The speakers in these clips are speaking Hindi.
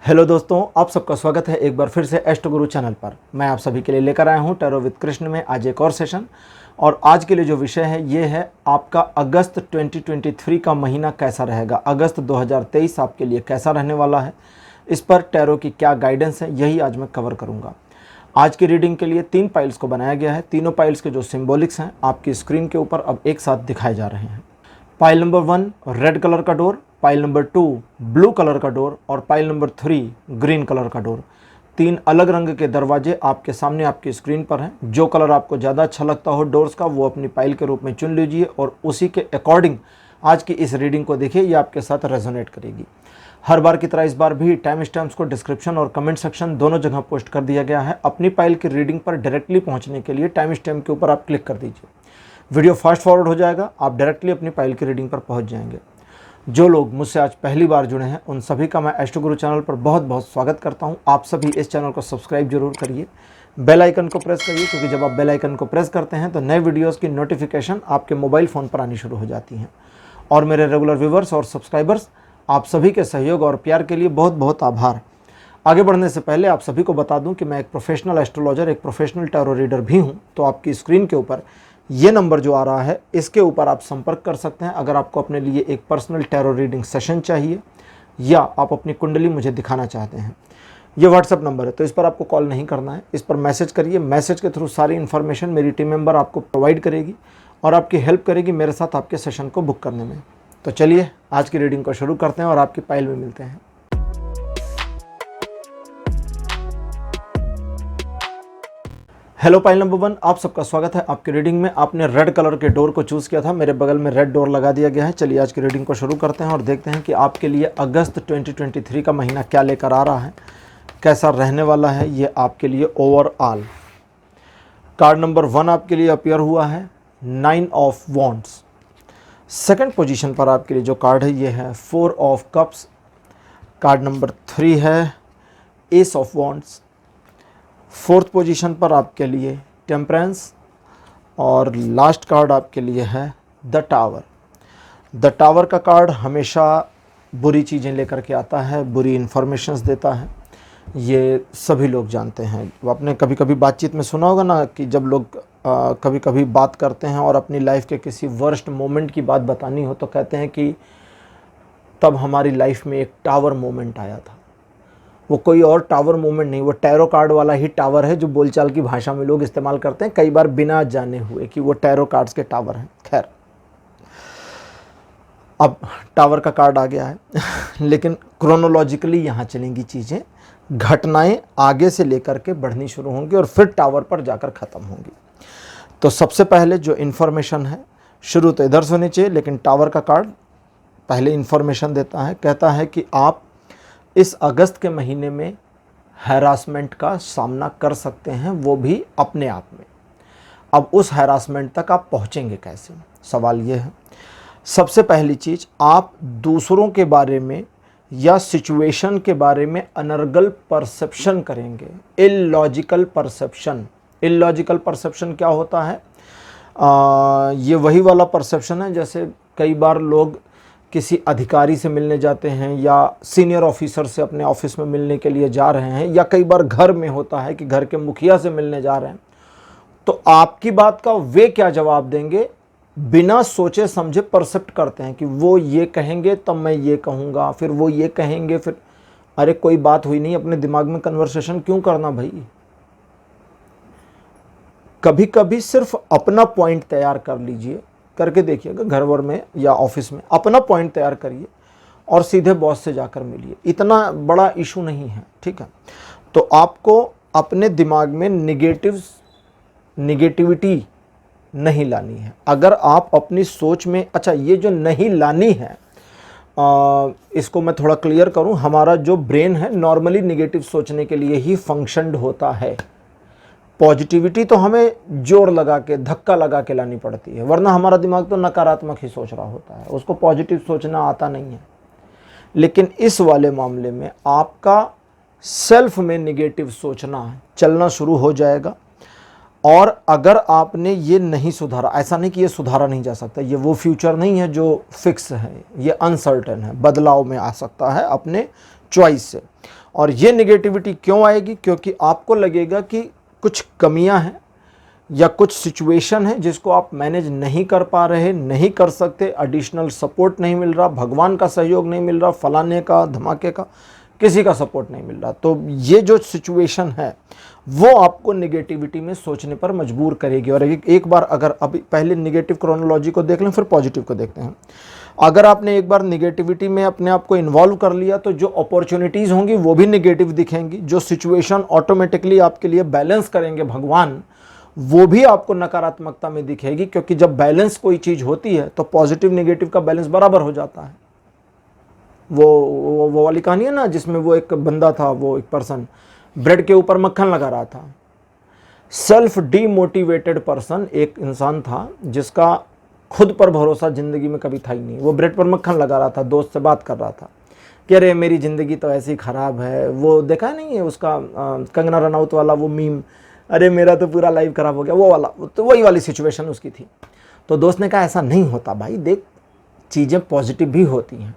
हेलो दोस्तों, आप सबका स्वागत है एक बार फिर से एस्ट्रो गुरु चैनल पर। मैं आप सभी के लिए लेकर आया हूं टैरो विद कृष्ण में आज एक और सेशन। और आज के लिए जो विषय है ये है आपका अगस्त 2023 का महीना कैसा रहेगा। अगस्त 2023 आपके लिए कैसा रहने वाला है, इस पर टैरो की क्या गाइडेंस है, यही आज मैं कवर करूँगा। आज की रीडिंग के लिए 3 पाइल्स को बनाया गया है। तीनों पाइल्स के जो सिम्बॉलिक्स हैं आपकी स्क्रीन के ऊपर अब एक साथ दिखाए जा रहे हैं। पाइल नंबर 1 रेड कलर का door, pile number 2 blue colour का डोर और पाइल नंबर 3 ग्रीन कलर का डोर। 3 अलग रंग के दरवाजे आपके सामने आपकी स्क्रीन पर हैं। जो कलर आपको ज़्यादा अच्छा लगता हो डोर्स का, वो अपनी पाइल के रूप में चुन लीजिए और उसी के अकॉर्डिंग आज की इस रीडिंग को देखिए, ये आपके साथ रेजोनेट करेगी। हर बार की तरह इस बार भी टाइम स्टैम्प्स को डिस्क्रिप्शन और कमेंट सेक्शन दोनों जगह पोस्ट कर दिया गया है। अपनी पाइल की रीडिंग पर डायरेक्टली पहुँचने के लिए टाइम स्टैम्प के ऊपर आप क्लिक कर दीजिए। वीडियो फास्ट फॉरवर्ड हो जाएगा, आप डायरेक्टली अपनी पाइल की रीडिंग पर पहुंच जाएंगे। जो लोग मुझसे आज पहली बार जुड़े हैं उन सभी का मैं एस्ट्रो गुरु चैनल पर बहुत बहुत स्वागत करता हूं। आप सभी इस चैनल को सब्सक्राइब जरूर करिए, बेल आइकन को प्रेस करिए, क्योंकि जब आप बेल आइकन को प्रेस करते हैं तो नए वीडियोस की नोटिफिकेशन आपके मोबाइल फ़ोन पर आनी शुरू हो जाती हैं। और मेरे रेगुलर व्यूवर्स और सब्सक्राइबर्स, आप सभी के सहयोग और प्यार के लिए बहुत बहुत आभार। आगे बढ़ने से पहले आप सभी को बता दूं कि मैं एक प्रोफेशनल एस्ट्रोलॉजर, एक प्रोफेशनल टैरो रीडर भी हूं। तो आपकी स्क्रीन के ऊपर ये नंबर जो आ रहा है, इसके ऊपर आप संपर्क कर सकते हैं अगर आपको अपने लिए एक पर्सनल टैरो रीडिंग सेशन चाहिए या आप अपनी कुंडली मुझे दिखाना चाहते हैं। ये व्हाट्सएप नंबर है, तो इस पर आपको कॉल नहीं करना है, इस पर मैसेज करिए। मैसेज के थ्रू सारी इन्फॉर्मेशन मेरी टीम मेंबर आपको प्रोवाइड करेगी और आपकी हेल्प करेगी मेरे साथ आपके सेशन को बुक करने में। तो चलिए आज की रीडिंग को शुरू करते हैं और आपकी पाइल में मिलते हैं। हेलो पाइल नंबर 1, आप सबका स्वागत है आपकी रीडिंग में। आपने रेड कलर के डोर को चूज़ किया था, मेरे बगल में रेड डोर लगा दिया गया है। चलिए आज की रीडिंग को शुरू करते हैं और देखते हैं कि आपके लिए अगस्त 2023 का महीना क्या लेकर आ रहा है, कैसा रहने वाला है ये आपके लिए ओवरऑल। कार्ड नंबर 1 आपके लिए अपीयर हुआ है 9 ऑफ वॉन्ड्स। सेकंड पोजीशन पर आपके लिए जो कार्ड है ये है 4 ऑफ कप्स। कार्ड नंबर 3 है S of wands. Fourth position पर आपके लिए टेम्परेंस और लास्ट कार्ड आपके लिए है द टावर। द टावर का कार्ड हमेशा बुरी चीज़ें लेकर के आता है, बुरी इन्फॉर्मेशंस देता है, ये सभी लोग जानते हैं। आपने कभी कभी बातचीत में सुना होगा ना कि जब लोग कभी कभी बात करते हैं और अपनी लाइफ के किसी वर्स्ट मोमेंट की बात बतानी हो तो कहते हैं कि तब हमारी लाइफ में एक टावर मोमेंट आया था। वो कोई और टावर मोमेंट नहीं, वो टैरो कार्ड वाला ही टावर है जो बोलचाल की भाषा में लोग इस्तेमाल करते हैं, कई बार बिना जाने हुए कि वो टैरो कार्ड्स के टावर हैं। खैर, अब टावर का कार्ड आ गया है लेकिन क्रोनोलॉजिकली यहाँ चलेंगी चीज़ें, घटनाएं आगे से लेकर के बढ़नी शुरू होंगी और फिर टावर पर जाकर ख़त्म होंगी। तो सबसे पहले जो इन्फॉर्मेशन है, शुरू तो इधर से होनी चाहिए, लेकिन टावर का कार्ड पहले इन्फॉर्मेशन देता है। कहता है कि आप इस अगस्त के महीने में हैरासमेंट का सामना कर सकते हैं, वो भी अपने आप में। अब उस हैरासमेंट तक आप पहुंचेंगे कैसे, सवाल ये है। सबसे पहली चीज़, आप दूसरों के बारे में या सिचुएशन के बारे में अनर्गल परसेप्शन करेंगे, इलॉजिकल परसेप्शन। इलॉजिकल परसेप्शन क्या होता है? ये वही वाला परसेप्शन है जैसे कई बार लोग किसी अधिकारी से मिलने जाते हैं या सीनियर ऑफिसर से अपने ऑफिस में मिलने के लिए जा रहे हैं, या कई बार घर में होता है कि घर के मुखिया से मिलने जा रहे हैं, तो आपकी बात का वे क्या जवाब देंगे बिना सोचे समझे परसेप्ट करते हैं कि वो ये कहेंगे तब मैं ये कहूँगा, फिर वो ये कहेंगे, फिर अरे कोई बात हुई नहीं, अपने दिमाग में कन्वर्सेशन क्यों करना भाई। कभी कभी सिर्फ अपना पॉइंट तैयार कर लीजिए, करके देखिएगा घर वर में या ऑफिस में, अपना पॉइंट तैयार करिए और सीधे बॉस से जाकर मिलिए, इतना बड़ा इशू नहीं है, ठीक है। तो आपको अपने दिमाग में निगेटिविटी नहीं लानी है। अगर आप अपनी सोच में, अच्छा ये जो नहीं लानी है, इसको मैं थोड़ा क्लियर करूं, हमारा जो ब्रेन है नॉर्मली निगेटिव सोचने के लिए ही फंक्शनड होता है। पॉजिटिविटी तो हमें जोर लगा के, धक्का लगा के लानी पड़ती है, वरना हमारा दिमाग तो नकारात्मक ही सोच रहा होता है, उसको पॉजिटिव सोचना आता नहीं है। लेकिन इस वाले मामले में आपका सेल्फ में निगेटिव सोचना चलना शुरू हो जाएगा। और अगर आपने ये नहीं सुधारा, ऐसा नहीं कि ये सुधारा नहीं जा सकता, ये वो फ्यूचर नहीं है जो फिक्स है, ये अनसर्टेन है, बदलाव में आ सकता है अपने चॉइस से। और ये निगेटिविटी क्यों आएगी? क्योंकि आपको लगेगा कि कुछ कमियां हैं या कुछ सिचुएशन है जिसको आप मैनेज नहीं कर पा रहे, नहीं कर सकते, एडिशनल सपोर्ट नहीं मिल रहा, भगवान का सहयोग नहीं मिल रहा, फलाने का धमाके का किसी का सपोर्ट नहीं मिल रहा। तो ये जो सिचुएशन है वो आपको निगेटिविटी में सोचने पर मजबूर करेगी। और एक बार अगर अभी पहले निगेटिव क्रोनोलॉजी को देख लें, फिर पॉजिटिव को देखते हैं। अगर आपने एक बार निगेटिविटी में अपने आप को इन्वॉल्व कर लिया तो जो अपॉर्चुनिटीज़ होंगी वो भी निगेटिव दिखेंगी, जो सिचुएशन ऑटोमेटिकली आपके लिए बैलेंस करेंगे भगवान, वो भी आपको नकारात्मकता में दिखेगी। क्योंकि जब बैलेंस कोई चीज़ होती है तो पॉजिटिव निगेटिव का बैलेंस बराबर हो जाता है। वो वाली कहानी है ना जिसमें वो एक बंदा था, वो एक पर्सन ब्रेड के ऊपर मक्खन लगा रहा था। सेल्फ डीमोटिवेटेड पर्सन एक इंसान था जिसका खुद पर भरोसा ज़िंदगी में कभी था ही नहीं। वो ब्रेड पर मक्खन लगा रहा था, दोस्त से बात कर रहा था कि अरे मेरी ज़िंदगी तो ऐसी ख़राब है। वो देखा नहीं है उसका कंगना रनौत वाला वो मीम, अरे मेरा तो पूरा लाइफ ख़राब हो गया, वो वाला, तो वही वाली सिचुएशन उसकी थी। तो दोस्त ने कहा ऐसा नहीं होता भाई, देख चीज़ें पॉजिटिव भी होती हैं।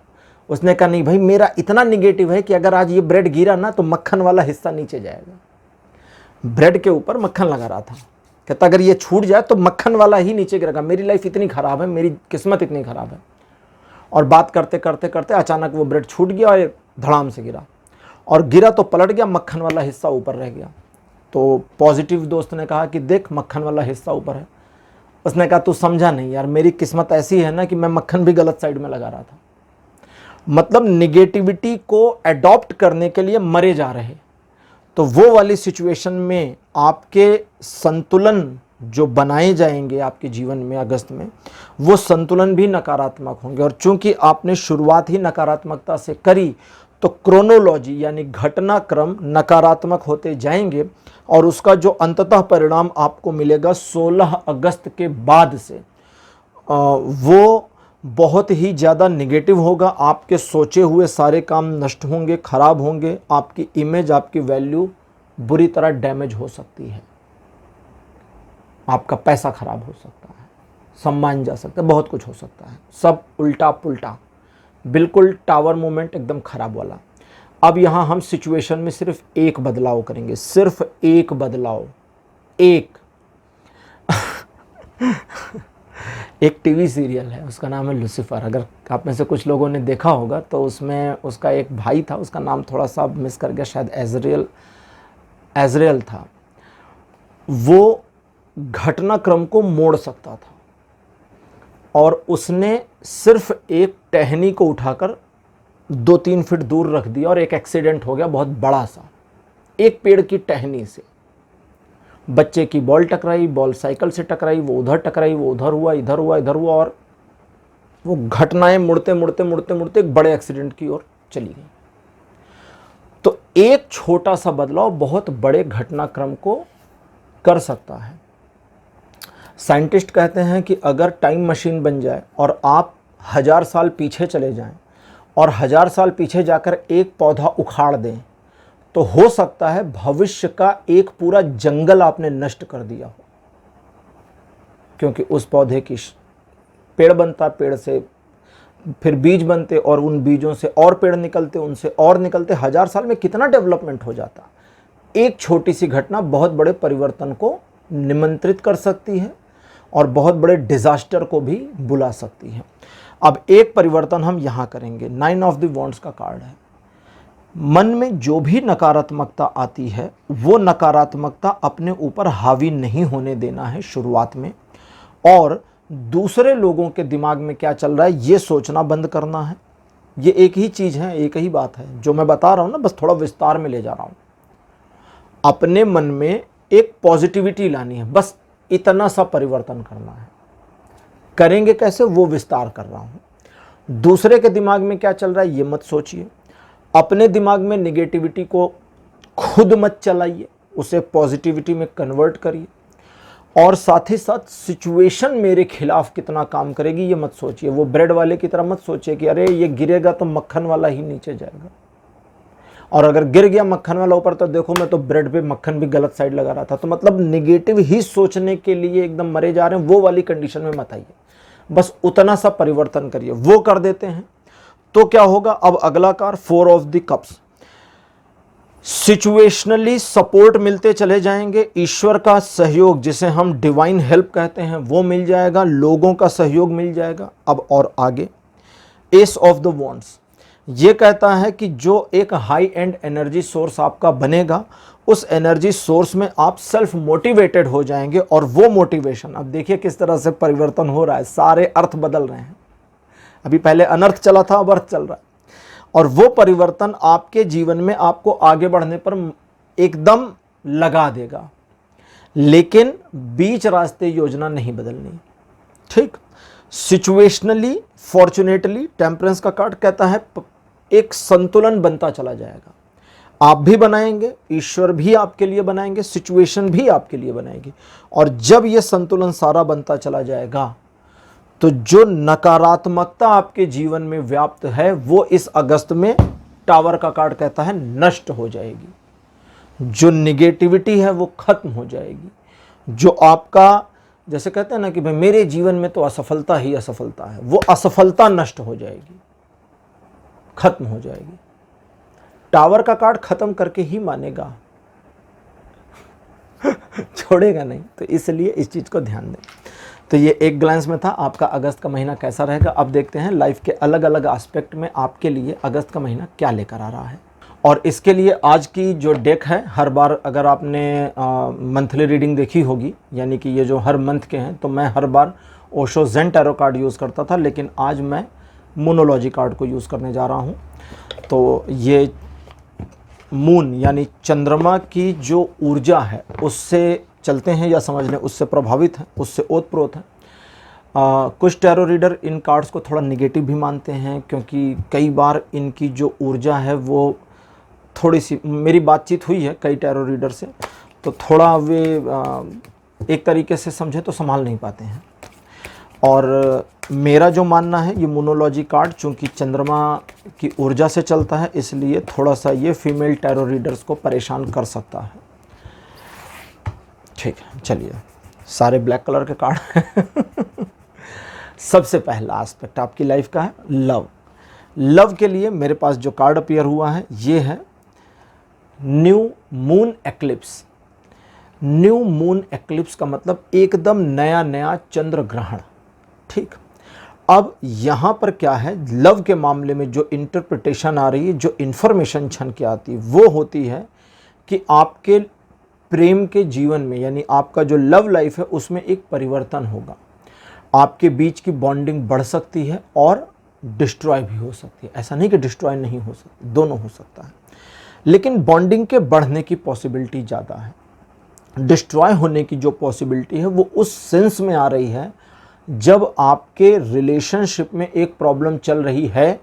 उसने कहा नहीं भाई, मेरा इतना निगेटिव है कि अगर आज ये ब्रेड गिरा ना तो मक्खन वाला हिस्सा नीचे जाएगा। ब्रेड के ऊपर मक्खन लगा रहा था, कहता अगर ये छूट जाए तो मक्खन वाला ही नीचे गिरेगा, मेरी लाइफ इतनी ख़राब है, मेरी किस्मत इतनी ख़राब है। और बात करते करते करते अचानक वो ब्रेड छूट गया और धड़ाम से गिरा, और गिरा तो पलट गया, मक्खन वाला हिस्सा ऊपर रह गया। तो पॉजिटिव दोस्त ने कहा कि देख मक्खन वाला हिस्सा ऊपर है। उसने कहा तू समझा नहीं यार, मेरी किस्मत ऐसी है ना कि मैं मक्खन भी गलत साइड में लगा रहा था। मतलब निगेटिविटी को अडॉप्ट करने के लिए मरे जा रहे। तो वो वाली सिचुएशन में आपके संतुलन जो बनाए जाएंगे आपके जीवन में अगस्त में, वो संतुलन भी नकारात्मक होंगे। और चूंकि आपने शुरुआत ही नकारात्मकता से करी तो क्रोनोलॉजी यानी घटनाक्रम नकारात्मक होते जाएंगे और उसका जो अंततः परिणाम आपको मिलेगा 16 अगस्त के बाद से वो बहुत ही ज़्यादा निगेटिव होगा। आपके सोचे हुए सारे काम नष्ट होंगे, खराब होंगे, आपकी इमेज, आपकी वैल्यू बुरी तरह डैमेज हो सकती है, आपका पैसा खराब हो सकता है, सम्मान जा सकता है, बहुत कुछ हो सकता है, सब उल्टा पुल्टा, बिल्कुल टावर मूवमेंट एकदम खराब वाला। अब यहाँ हम सिचुएशन में सिर्फ एक बदलाव करेंगे, सिर्फ एक बदलाव, एक एक टीवी सीरियल है, उसका नाम है लूसीफर। अगर आप में से कुछ लोगों ने देखा होगा तो उसमें उसका एक भाई था, उसका नाम थोड़ा सा मिस कर गया, शायद एजरेल था। वो घटनाक्रम को मोड़ सकता था और उसने सिर्फ एक टहनी को उठाकर 2-3 फीट दूर रख दिया और एक एक्सीडेंट हो गया बहुत बड़ा सा, एक पेड़ की टहनी से। बच्चे की बॉल टकराई, बॉल साइकिल से टकराई, वो उधर टकराई, वो उधर हुआ, इधर हुआ, इधर हुआ, और वो घटनाएं मुड़ते मुड़ते मुड़ते मुड़ते एक बड़े एक्सीडेंट की ओर चली गई। तो एक छोटा सा बदलाव बहुत बड़े घटनाक्रम को कर सकता है। साइंटिस्ट कहते हैं कि अगर टाइम मशीन बन जाए और आप 1000 साल पीछे चले जाएं और 1000 साल पीछे जाकर एक पौधा उखाड़ दें तो हो सकता है भविष्य का एक पूरा जंगल आपने नष्ट कर दिया हो। क्योंकि उस पौधे की पेड़ बनता, पेड़ से फिर बीज बनते और उन बीजों से और पेड़ निकलते, उनसे और निकलते, 1000 साल में कितना डेवलपमेंट हो जाता। एक छोटी सी घटना बहुत बड़े परिवर्तन को निमंत्रित कर सकती है और बहुत बड़े डिजास्टर को भी बुला सकती है। अब एक परिवर्तन हम यहाँ करेंगे, 9 ऑफ द वॉन्ड्स का कार्ड है। मन में जो भी नकारात्मकता आती है वो नकारात्मकता अपने ऊपर हावी नहीं होने देना है शुरुआत में, और दूसरे लोगों के दिमाग में क्या चल रहा है ये सोचना बंद करना है। ये एक ही चीज़ है, एक ही बात है जो मैं बता रहा हूँ ना, बस थोड़ा विस्तार में ले जा रहा हूँ। अपने मन में एक पॉजिटिविटी लानी है, बस इतना सा परिवर्तन करना है। करेंगे कैसे वो विस्तार कर रहा हूँ। दूसरे के दिमाग में क्या चल रहा है ये मत सोचिए, अपने दिमाग में निगेटिविटी को खुद मत चलाइए, उसे पॉजिटिविटी में कन्वर्ट करिए। और साथ ही साथ सिचुएशन मेरे खिलाफ कितना काम करेगी ये मत सोचिए। वो ब्रेड वाले की तरह मत सोचिए कि अरे ये गिरेगा तो मक्खन वाला ही नीचे जाएगा, और अगर गिर गया मक्खन वाला ऊपर तो देखो मैं तो ब्रेड पे मक्खन भी गलत साइड लगा रहा था। तो मतलब निगेटिव ही सोचने के लिए एकदम मरे जा रहे हैं, वो वाली कंडीशन में मत आइए, बस उतना सा परिवर्तन करिए। वो कर देते हैं तो क्या होगा। अब अगला card 4 of the cups. Situationally support मिलते चले जाएंगे, ईश्वर का सहयोग जिसे हम डिवाइन हेल्प कहते हैं वो मिल जाएगा, लोगों का सहयोग मिल जाएगा। अब और आगे एस ऑफ द वॉन्ड्स ये कहता है कि जो एक हाई एंड एनर्जी सोर्स आपका बनेगा, उस एनर्जी सोर्स में आप सेल्फ मोटिवेटेड हो जाएंगे, और वो मोटिवेशन, अब देखिए किस तरह से परिवर्तन हो रहा है, सारे अर्थ बदल रहे हैं। अभी पहले अनर्थ चला था, अब अर्थ चल रहा है, और वो परिवर्तन आपके जीवन में आपको आगे बढ़ने पर एकदम लगा देगा, लेकिन बीच रास्ते योजना नहीं बदलनी। ठीक, सिचुएशनली फॉर्चुनेटली टेम्परेंस का कार्ड कहता है एक संतुलन बनता चला जाएगा, आप भी बनाएंगे, ईश्वर भी आपके लिए बनाएंगे, सिचुएशन भी आपके लिए बनाएगी, और जब ये संतुलन सारा बनता चला जाएगा तो जो नकारात्मकता आपके जीवन में व्याप्त है वो इस अगस्त में, टावर का कार्ड कहता है, नष्ट हो जाएगी। जो निगेटिविटी है वो खत्म हो जाएगी। जो आपका, जैसे कहते हैं ना कि भाई मेरे जीवन में तो असफलता ही असफलता है, वो असफलता नष्ट हो जाएगी, खत्म हो जाएगी। टावर का कार्ड खत्म करके ही मानेगा, छोड़ेगा नहीं, तो इसलिए इस चीज को ध्यान दें। तो ये एक ग्लांस में था आपका अगस्त का महीना कैसा रहेगा। अब देखते हैं लाइफ के अलग अलग एस्पेक्ट में आपके लिए अगस्त का महीना क्या लेकर आ रहा है। और इसके लिए आज की जो डेक है, हर बार अगर आपने मंथली रीडिंग देखी होगी, यानी कि ये जो हर मंथ के हैं, तो मैं हर बार ओशो जेन टैरो कार्ड यूज़ करता था, लेकिन आज मैं मूनोलॉजी कार्ड को यूज़ करने जा रहा हूँ। तो ये मून यानी चंद्रमा की जो ऊर्जा है उससे चलते हैं, या समझ लें उससे प्रभावित हैं, उससे ओतप्रोत हैं। कुछ टैरो रीडर इन कार्ड्स को थोड़ा निगेटिव भी मानते हैं, क्योंकि कई बार इनकी जो ऊर्जा है वो थोड़ी सी, मेरी बातचीत हुई है कई टैरो रीडर से, तो थोड़ा वे एक तरीके से समझे तो संभाल नहीं पाते हैं। और मेरा जो मानना है, ये मोनोलॉजी कार्ड चूँकि चंद्रमा की ऊर्जा से चलता है, इसलिए थोड़ा सा ये फीमेल टैरो रीडर्स को परेशान कर सकता है। ठीक है, चलिए, सारे ब्लैक कलर के कार्ड हैं। सबसे पहला एस्पेक्ट आपकी लाइफ का है लव। लव के लिए मेरे पास जो कार्ड अपीयर हुआ है ये है new moon eclipse. New moon eclipse का मतलब एकदम नया नया चंद्र ग्रहण। ठीक, अब यहाँ पर क्या है, लव के मामले में जो इंटरप्रिटेशन आ रही है, जो इन्फॉर्मेशन छन के आती है, वो होती है कि आपके प्रेम के जीवन में, यानी आपका जो लव लाइफ है उसमें एक परिवर्तन होगा। आपके बीच की बॉन्डिंग बढ़ सकती है और डिस्ट्रॉय भी हो सकती है। ऐसा नहीं कि डिस्ट्रॉय नहीं हो सकती, दोनों हो सकता है, लेकिन बॉन्डिंग के बढ़ने की पॉसिबिलिटी ज़्यादा है। डिस्ट्रॉय होने की जो पॉसिबिलिटी है वो उस सेंस में आ रही है जब आपके रिलेशनशिप में एक प्रॉब्लम चल रही है,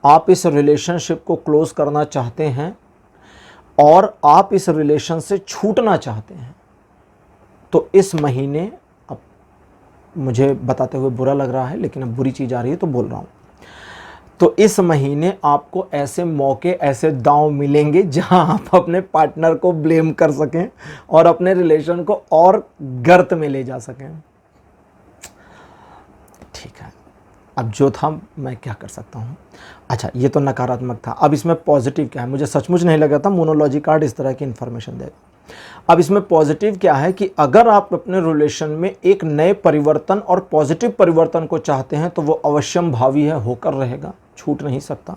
आप इस रिलेशनशिप को क्लोज करना चाहते हैं और आप इस रिलेशन से छूटना चाहते हैं। तो इस महीने, अब मुझे बताते हुए बुरा लग रहा है, लेकिन अब बुरी चीज़ आ रही है तो बोल रहा हूँ, तो इस महीने आपको ऐसे मौके, ऐसे दांव मिलेंगे जहां आप अपने पार्टनर को ब्लेम कर सकें और अपने रिलेशन को और गर्त में ले जा सकें। ठीक है, अब जो था मैं क्या कर सकता हूँ। अच्छा, ये तो नकारात्मक था। अब इसमें पॉजिटिव क्या है, मुझे सचमुच नहीं लगा था मोनोलॉजी कार्ड इस तरह की इन्फॉर्मेशन देगा। अब इसमें पॉजिटिव क्या है कि अगर आप अपने रिलेशन में एक नए परिवर्तन और पॉजिटिव परिवर्तन को चाहते हैं तो वो अवश्यम भावी है, होकर रहेगा, छूट नहीं सकता।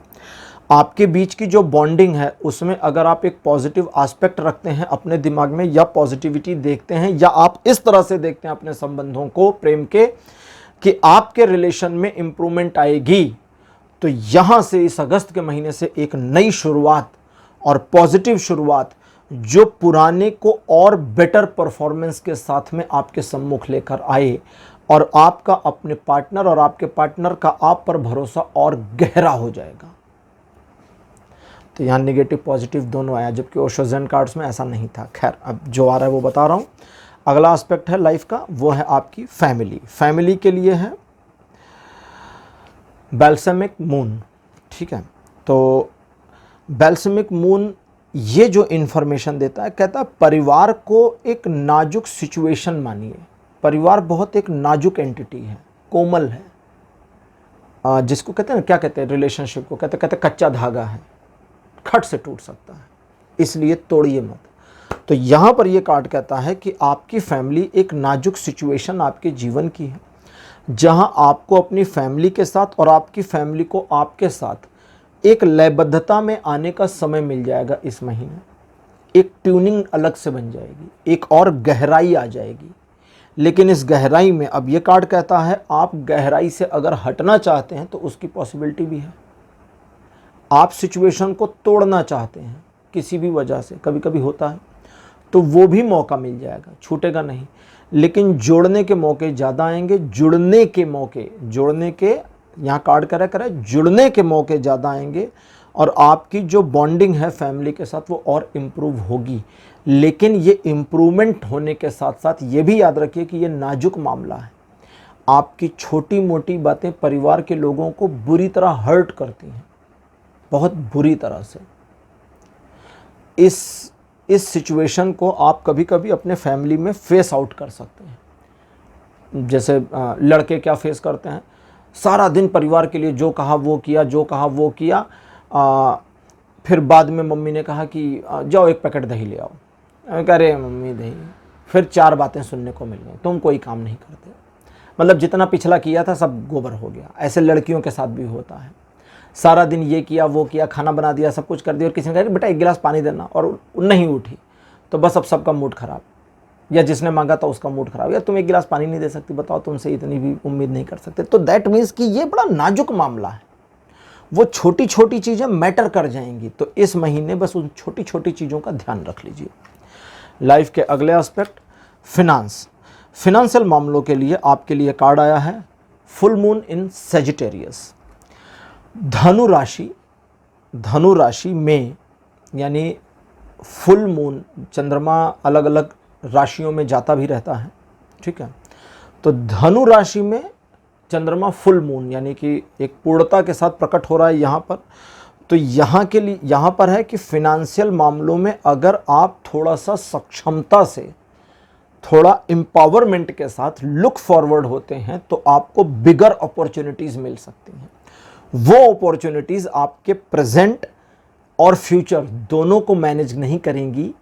आपके बीच की जो बॉन्डिंग है उसमें अगर आप एक पॉजिटिव एस्पेक्ट रखते हैं अपने दिमाग में, या पॉजिटिविटी देखते हैं, या आप इस तरह से देखते हैं अपने संबंधों को प्रेम के कि आपके रिलेशन में इंप्रूवमेंट आएगी, तो यहाँ से इस अगस्त के महीने से एक नई शुरुआत और पॉजिटिव शुरुआत जो पुराने को और बेटर परफॉर्मेंस के साथ में आपके सम्मुख लेकर आए, और आपका अपने पार्टनर और आपके पार्टनर का आप पर भरोसा और गहरा हो जाएगा। तो यहाँ नेगेटिव पॉजिटिव दोनों आया, जबकि ओशो जेन कार्ड्स में ऐसा नहीं था। खैर, अब जो आ रहा है वो बता रहा हूँ। अगला एस्पेक्ट है लाइफ का, वो है आपकी फैमिली। फैमिली के लिए है बैल्सेमिक मून। ठीक है, तो बैल्सेमिक मून ये जो इन्फॉर्मेशन देता है, कहता है परिवार को एक नाजुक सिचुएशन मानिए। परिवार बहुत एक नाजुक एंटिटी है, कोमल है, जिसको कहते हैं ना, क्या कहते हैं रिलेशनशिप को, कहते कच्चा धागा है, खट से टूट सकता है। इसलिए तोड़िए मत। तो यहाँ पर ये कार्ड कहता है कि आपकी फैमिली एक नाजुक सिचुएशन आपके जीवन की है, जहाँ आपको अपनी फैमिली के साथ और आपकी फैमिली को आपके साथ एक लयबद्धता में आने का समय मिल जाएगा। इस महीने एक ट्यूनिंग अलग से बन जाएगी, एक और गहराई आ जाएगी। लेकिन इस गहराई में अब ये कार्ड कहता है आप गहराई से अगर हटना चाहते हैं तो उसकी पॉसिबिलिटी भी है। आप सिचुएशन को तोड़ना चाहते हैं किसी भी वजह से, कभी कभी होता है, तो वो भी मौका मिल जाएगा, छूटेगा नहीं। लेकिन जोड़ने के मौके ज़्यादा आएंगे, जुड़ने के यहाँ कार्ड करे जुड़ने के मौके ज़्यादा आएंगे और आपकी जो बॉन्डिंग है फैमिली के साथ वो और इम्प्रूव होगी। लेकिन ये इम्प्रूवमेंट होने के साथ साथ ये भी याद रखिए कि ये नाजुक मामला है। आपकी छोटी मोटी बातें परिवार के लोगों को बुरी तरह हर्ट करती हैं, बहुत बुरी तरह से। इस सिचुएशन को आप कभी कभी अपने फैमिली में फेस आउट कर सकते हैं। जैसे लड़के क्या फेस करते हैं, सारा दिन परिवार के लिए जो कहा वो किया, फिर बाद में मम्मी ने कहा कि जाओ एक पैकेट दही ले आओ, कह रहे मम्मी दही, फिर 4 बातें सुनने को मिल गई, तुम कोई काम नहीं करते, मतलब जितना पिछला किया था सब गोबर हो गया। ऐसे लड़कियों के साथ भी होता है, सारा दिन ये किया वो किया, खाना बना दिया, सब कुछ कर दिया, और किसी ने कहा बेटा 1 गिलास पानी देना, और नहीं उठी, तो बस अब सबका मूड खराब, या जिसने मांगा था उसका मूड खराब, या तुम 1 गिलास पानी नहीं दे सकती, बताओ तुमसे इतनी भी उम्मीद नहीं कर सकते। तो दैट मीन्स कि ये बड़ा नाजुक मामला है, वो छोटी छोटी चीज़ें मैटर कर जाएंगी। तो इस महीने बस उन छोटी छोटी चीज़ों का ध्यान रख लीजिए। लाइफ के अगले एस्पेक्ट फिनेंशियल मामलों के लिए आपके लिए कार्ड आया है फुल मून इन सेजिटेरियस। धनु राशि में, यानी फुल मून, चंद्रमा अलग अलग राशियों में जाता भी रहता है, ठीक है। तो धनु राशि में चंद्रमा फुल मून यानी कि एक पूर्णता के साथ प्रकट हो रहा है यहाँ पर। तो यहाँ पर है कि फिनेंशियल मामलों में अगर आप थोड़ा सा सक्षमता से, थोड़ा एम्पावरमेंट के साथ लुक फॉरवर्ड होते हैं तो आपको बिगर अपॉर्चुनिटीज़ मिल सकती हैं। वो अपॉर्चुनिटीज़ आपके प्रेजेंट और फ्यूचर दोनों को मैनेज नहीं करेंगी,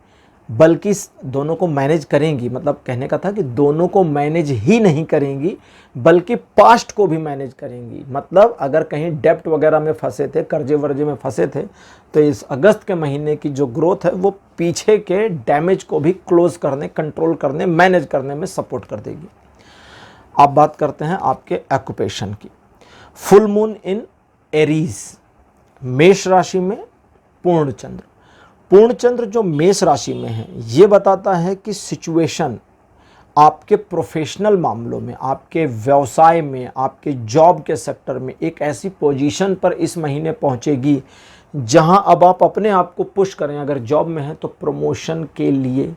बल्कि दोनों को मैनेज करेंगी, मतलब कहने का था कि दोनों को मैनेज ही नहीं करेंगी बल्कि पास्ट को भी मैनेज करेंगी। मतलब अगर कहीं डेप्ट वगैरह में फंसे थे, कर्जे वर्जे में फंसे थे, तो इस अगस्त के महीने की जो ग्रोथ है वो पीछे के डैमेज को भी क्लोज करने, कंट्रोल करने, मैनेज करने में सपोर्ट कर देगी। आप बात करते हैं आपके ऑक्यूपेशन की। फुल मून इन एरीज, मेष राशि में पूर्ण चंद्र जो मेष राशि में है, ये बताता है कि सिचुएशन आपके प्रोफेशनल मामलों में, आपके व्यवसाय में, आपके जॉब के सेक्टर में एक ऐसी पोजीशन पर इस महीने पहुंचेगी जहां अब आप अपने आप को पुश करें। अगर जॉब में है तो प्रमोशन के लिए,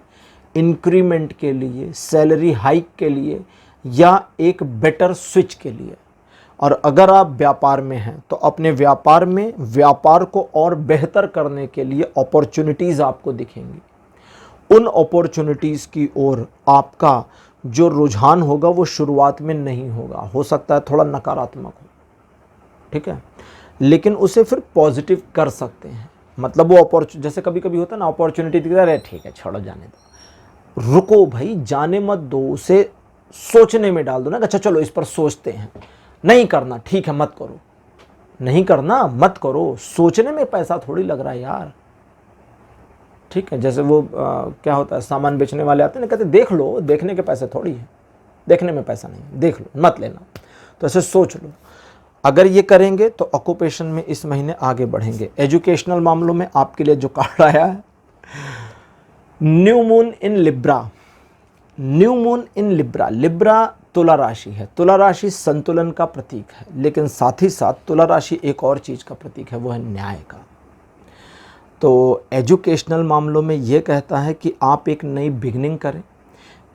इंक्रीमेंट के लिए, सैलरी हाइक के लिए, या एक बेटर स्विच के लिए। और अगर आप व्यापार में हैं तो अपने व्यापार को और बेहतर करने के लिए अपॉर्चुनिटीज़ आपको दिखेंगी। उन अपॉर्चुनिटीज़ की ओर आपका जो रुझान होगा वो शुरुआत में नहीं होगा, हो सकता है थोड़ा नकारात्मक हो, ठीक है, लेकिन उसे फिर पॉजिटिव कर सकते हैं। मतलब वो जैसे कभी कभी होता है ना, अपॉर्चुनिटी दिखता है, ठीक है छोड़ो जाने दो, रुको भाई, जाने मत दो, उसे सोचने में डाल दो ना, अच्छा चलो इस पर सोचते हैं। नहीं करना, ठीक है मत करो, नहीं करना मत करो, सोचने में पैसा थोड़ी लग रहा है यार, ठीक है। जैसे वो क्या होता है, सामान बेचने वाले आते हैं ना, कहते देख लो, देखने के पैसे थोड़ी है, देखने में पैसा नहीं, देख लो, मत लेना, तो ऐसे सोच लो। अगर ये करेंगे तो ऑक्यूपेशन में इस महीने आगे बढ़ेंगे। एजुकेशनल मामलों में आपके लिए जो कार्ड आया है, new moon in Libra. Libra तुला राशि है। तुला राशि संतुलन का प्रतीक है, लेकिन साथ ही साथ तुला राशि एक और चीज़ का प्रतीक है, वो है न्याय का। तो एजुकेशनल मामलों में ये कहता है कि आप एक नई बिगनिंग करें,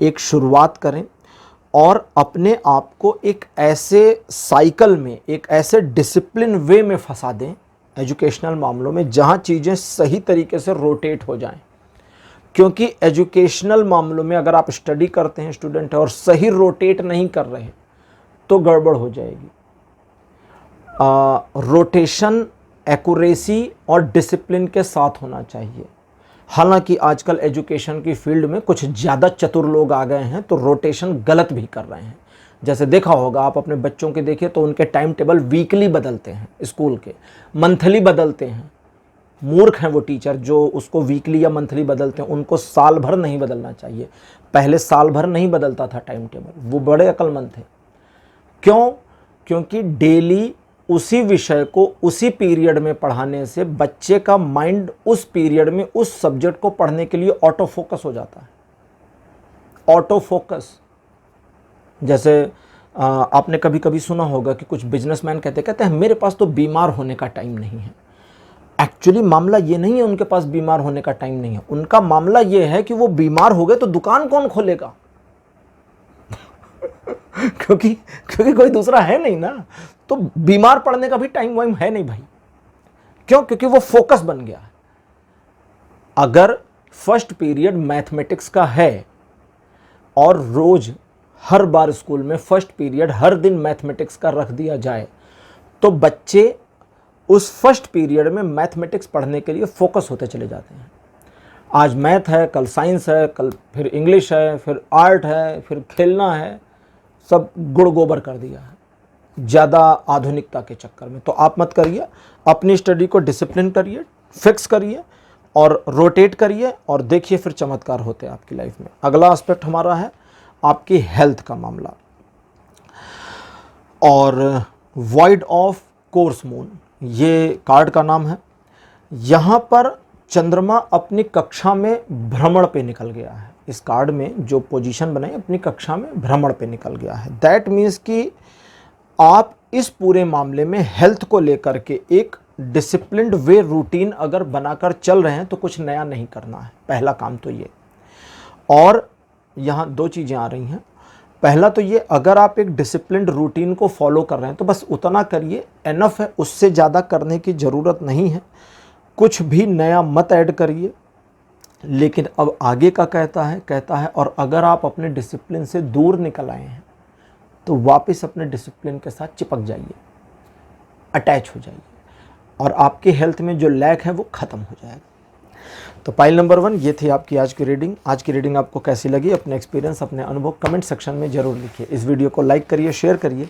एक शुरुआत करें और अपने आप को एक ऐसे साइकिल में, एक ऐसे डिसिप्लिन वे में फंसा दें एजुकेशनल मामलों में जहाँ चीज़ें सही तरीके से रोटेट हो जाएं। क्योंकि एजुकेशनल मामलों में अगर आप स्टडी करते हैं, स्टूडेंट है, और सही रोटेट नहीं कर रहे हैं तो गड़बड़ हो जाएगी। रोटेशन एक्यूरेसी और डिसिप्लिन के साथ होना चाहिए। हालांकि आजकल एजुकेशन की फील्ड में कुछ ज़्यादा चतुर लोग आ गए हैं तो रोटेशन गलत भी कर रहे हैं। जैसे देखा होगा आप अपने बच्चों के देखिए तो उनके टाइम टेबल वीकली बदलते हैं, स्कूल के मंथली बदलते हैं। मूर्ख हैं वो टीचर जो उसको वीकली या मंथली बदलते हैं, उनको साल भर नहीं बदलना चाहिए। पहले साल भर नहीं बदलता था टाइम टेबल, वो बड़े अक्लमंद थे। क्यों? क्योंकि डेली उसी विषय को उसी पीरियड में पढ़ाने से बच्चे का माइंड उस पीरियड में उस सब्जेक्ट को पढ़ने के लिए ऑटो फोकस हो जाता है। ऑटो फोकस, जैसे आपने कभी कभी सुना होगा कि कुछ बिजनेसमैन कहते हैं मेरे पास तो बीमार होने का टाइम नहीं है। एक्चुअली मामला ये नहीं है उनके पास बीमार होने का टाइम नहीं है, उनका मामला ये है कि वो बीमार हो गए तो दुकान कौन खोलेगा? क्योंकि कोई दूसरा है नहीं ना, तो बीमार पड़ने का भी टाइम वाइम है नहीं भाई। क्यों? क्योंकि वो फोकस बन गया है। अगर फर्स्ट पीरियड मैथमेटिक्स का है और रोज हर बार स्कूल में फर्स्ट पीरियड हर दिन मैथमेटिक्स का रख दिया जाए तो बच्चे उस फर्स्ट पीरियड में मैथमेटिक्स पढ़ने के लिए फोकस होते चले जाते हैं। आज मैथ है, कल साइंस है, कल फिर इंग्लिश है, फिर आर्ट है, फिर खेलना है, सब गुड़ गोबर कर दिया है ज़्यादा आधुनिकता के चक्कर में। तो आप मत करिए, अपनी स्टडी को डिसिप्लिन करिए, फिक्स करिए और रोटेट करिए और देखिए फिर चमत्कार होते हैं आपकी लाइफ में। अगला एस्पेक्ट हमारा है आपकी हेल्थ का मामला और वॉइड ऑफ कोर्स मून, ये कार्ड का नाम है। यहाँ पर चंद्रमा अपनी कक्षा में भ्रमण पे निकल गया है। इस कार्ड में जो पोजीशन बनाई अपनी कक्षा में भ्रमण पे निकल गया है। दैट मीन्स कि आप इस पूरे मामले में हेल्थ को लेकर के एक डिसिप्लिन्ड वे रूटीन अगर बनाकर चल रहे हैं तो कुछ नया नहीं करना है, पहला काम तो ये। और यहाँ दो चीज़ें आ रही हैं। पहला तो ये, अगर आप एक डिसिप्लिन्ड रूटीन को फॉलो कर रहे हैं तो बस उतना करिए, एनफ है, उससे ज़्यादा करने की ज़रूरत नहीं है। कुछ भी नया मत ऐड करिए। लेकिन अब आगे का कहता है और अगर आप अपने डिसिप्लिन से दूर निकल आए हैं तो वापस अपने डिसिप्लिन के साथ चिपक जाइए, अटैच हो जाइए और आपकी हेल्थ में जो लैक है वो ख़त्म हो जाएगा। तो पाइल नंबर 1 ये थी आपकी आज की रीडिंग। आज की रीडिंग आपको कैसी लगी? अपने एक्सपीरियंस, अपने अनुभव कमेंट सेक्शन में ज़रूर लिखिए। इस वीडियो को लाइक करिए, शेयर करिए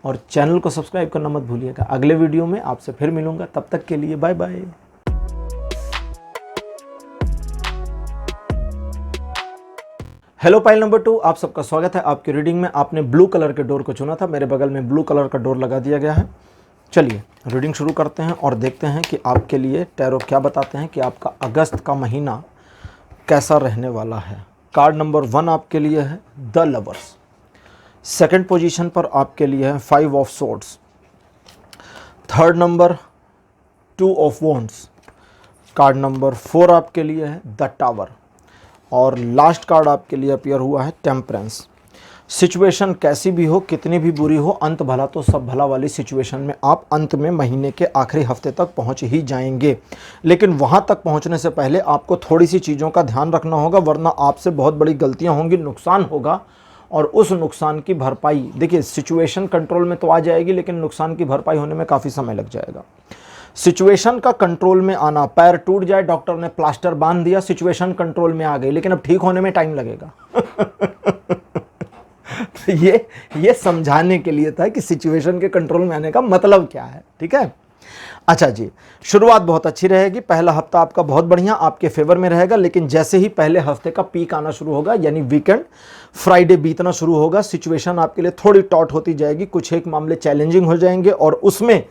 और चैनल को सब्सक्राइब करना मत भूलिएगा। अगले वीडियो में आपसे फिर मिलूँगा, तब तक के लिए bye bye. Hello pile number 2, आप सबका स्वागत है आपकी रीडिंग में। आपने ब्लू कलर के डोर को चुना था, मेरे बगल में ब्लू कलर का डोर लगा दिया गया है। चलिए रीडिंग शुरू करते हैं और देखते हैं कि आपके लिए टैरो क्या बताते हैं कि आपका अगस्त का महीना कैसा रहने वाला है। कार्ड नंबर 1 आपके लिए है द लवर्स। सेकंड पोजीशन पर आपके लिए है 5 of swords. Third number 2 of wands. Card number 4 आपके लिए है द टावर और लास्ट कार्ड आपके लिए अपीयर हुआ है टेम्परेंस। सिचुएशन कैसी भी हो, कितनी भी बुरी हो, अंत भला तो सब भला वाली सिचुएशन में आप अंत में महीने के आखिरी हफ्ते तक पहुंच ही जाएंगे। लेकिन वहां तक पहुंचने से पहले आपको थोड़ी सी चीज़ों का ध्यान रखना होगा, वरना आपसे बहुत बड़ी गलतियां होंगी, नुकसान होगा और उस नुकसान की भरपाई, देखिए सिचुएशन कंट्रोल में तो आ जाएगी लेकिन नुकसान की भरपाई होने में काफ़ी समय लग जाएगा। सिचुएशन का कंट्रोल में आना, पैर टूट जाए, डॉक्टर ने प्लास्टर बांध दिया, सिचुएशन कंट्रोल में आ गई, लेकिन अब ठीक होने में टाइम लगेगा। तो ये समझाने के लिए था कि सिचुएशन के कंट्रोल में आने का मतलब क्या है। ठीक है, अच्छा जी, शुरुआत बहुत अच्छी रहेगी। पहला हफ्ता आपका बहुत बढ़िया आपके फेवर में रहेगा, लेकिन जैसे ही पहले हफ्ते का पीक आना शुरू होगा, यानी वीकेंड, फ्राइडे बीतना शुरू होगा, सिचुएशन आपके लिए थोड़ी टॉट होती जाएगी, कुछ एक मामले चैलेंजिंग हो जाएंगे और उसमें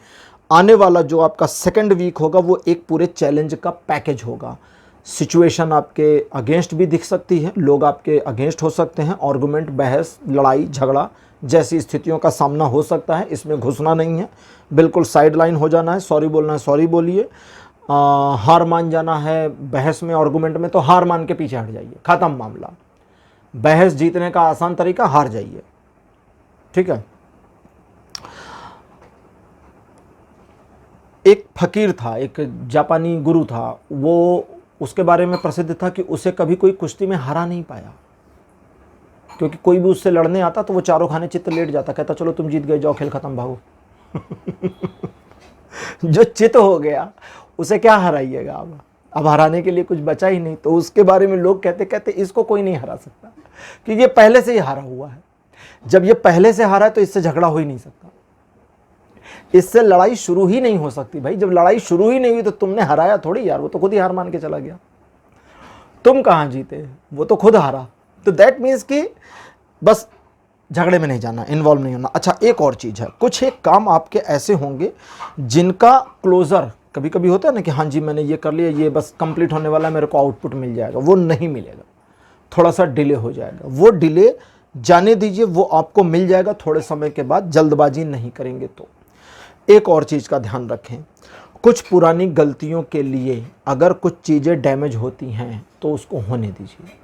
आने वाला जो आपका सेकंड वीक होगा वो एक पूरे चैलेंज का पैकेज होगा। सिचुएशन आपके अगेंस्ट भी दिख सकती है, लोग आपके अगेंस्ट हो सकते हैं, आर्गुमेंट, बहस, लड़ाई झगड़ा जैसी स्थितियों का सामना हो सकता है। इसमें घुसना नहीं है, बिल्कुल साइड लाइन हो जाना है। सॉरी बोलना है सॉरी बोलिए, हार मान जाना है बहस में, आर्गुमेंट में, तो हार मान के पीछे हट जाइए, ख़त्म मामला। बहस जीतने का आसान तरीका, हार जाइए। ठीक है, एक फकीर था, एक जापानी गुरु था, वो उसके बारे में प्रसिद्ध था कि उसे कभी कोई कुश्ती में हरा नहीं पाया, क्योंकि कोई भी उससे लड़ने आता तो वो चारों खाने चित्त लेट जाता, कहता चलो तुम जीत गए, जाओ खेल खत्म, भागो। जो चित्त हो गया उसे क्या हराइएगा। अब अब हराने के लिए कुछ बचा ही नहीं। तो उसके बारे में लोग कहते कहते इसको कोई नहीं हरा सकता, क्योंकि ये पहले से ही हारा हुआ है। जब ये पहले से हारा है तो इससे झगड़ा हो ही नहीं सकता, इससे लड़ाई शुरू ही नहीं हो सकती। भाई जब लड़ाई शुरू ही नहीं हुई तो तुमने हराया थोड़ी यार, वो तो खुद ही हार मान के चला गया। तुम कहाँ जीते, वो तो खुद हारा। तो दैट मीन्स कि बस झगड़े में नहीं जाना, इन्वॉल्व नहीं होना। अच्छा, एक और चीज़ है, कुछ एक काम आपके ऐसे होंगे जिनका क्लोजर कभी कभी होता है ना कि हाँ जी मैंने ये कर लिया, ये बस कंप्लीट होने वाला है, मेरे को आउटपुट मिल जाएगा, वो नहीं मिलेगा, थोड़ा सा डिले हो जाएगा। वो डिले जाने दीजिए, वो आपको मिल जाएगा थोड़े समय के बाद, जल्दबाजी नहीं करेंगे तो। एक और चीज़ का ध्यान रखें, कुछ पुरानी गलतियों के लिए अगर कुछ चीज़ें डैमेज होती हैं तो उसको होने दीजिए।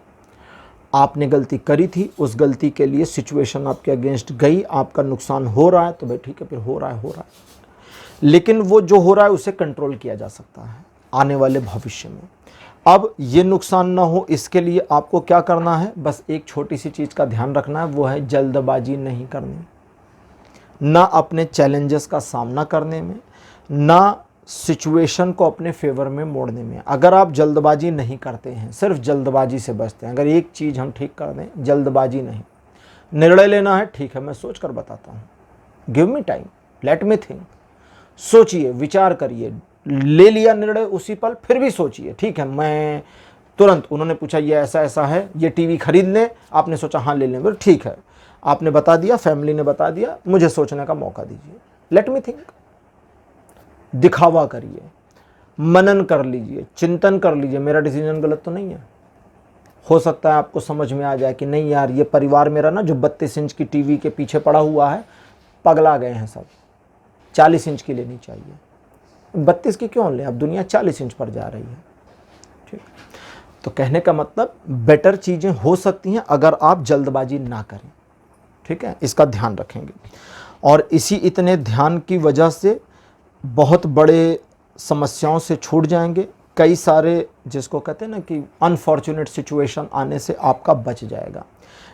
आपने गलती करी थी, उस गलती के लिए सिचुएशन आपके अगेंस्ट गई, आपका नुकसान हो रहा है तो भाई ठीक है, फिर हो रहा है। लेकिन वो जो हो रहा है उसे कंट्रोल किया जा सकता है आने वाले भविष्य में। अब ये नुकसान ना हो इसके लिए आपको क्या करना है, बस एक छोटी सी चीज़ का ध्यान रखना है, वो है जल्दबाजी नहीं करनी, ना अपने चैलेंजेस का सामना करने में, ना सिचुएशन को अपने फेवर में मोड़ने में। अगर आप जल्दबाजी नहीं करते हैं, सिर्फ जल्दबाजी से बचते हैं, अगर एक चीज़ हम ठीक कर दें, जल्दबाजी नहीं, निर्णय लेना है, ठीक है मैं सोच कर बताता हूँ, give me time, let me think, सोचिए, विचार करिए, ले लिया निर्णय उसी पल, फिर भी सोचिए, ठीक है मैं तुरंत, उन्होंने पूछा ये ऐसा ऐसा है, ये टीवी खरीद लें, आपने सोचा हाँ ले लें, ठीक है, आपने बता दिया, फैमिली ने बता दिया, मुझे सोचने का मौका दीजिए, लेट मी थिंक। दिखावा करिए, मनन कर लीजिए, चिंतन कर लीजिए, मेरा डिसीजन गलत तो नहीं है। हो सकता है आपको समझ में आ जाए कि नहीं यार, ये परिवार मेरा ना जो 32 इंच की टीवी के पीछे पड़ा हुआ है, पगला गए हैं सब, 40 इंच की लेनी चाहिए। 32 की क्यों ले, अब दुनिया 40 इंच पर जा रही है। ठीक, तो कहने का मतलब बेटर चीज़ें हो सकती हैं अगर आप जल्दबाजी ना करें। ठीक है, इसका ध्यान रखेंगे, और इसी इतने ध्यान की वजह से बहुत बड़े समस्याओं से छूट जाएंगे। कई सारे जिसको कहते हैं ना कि अनफॉर्चुनेट सिचुएशन आने से आपका बच जाएगा।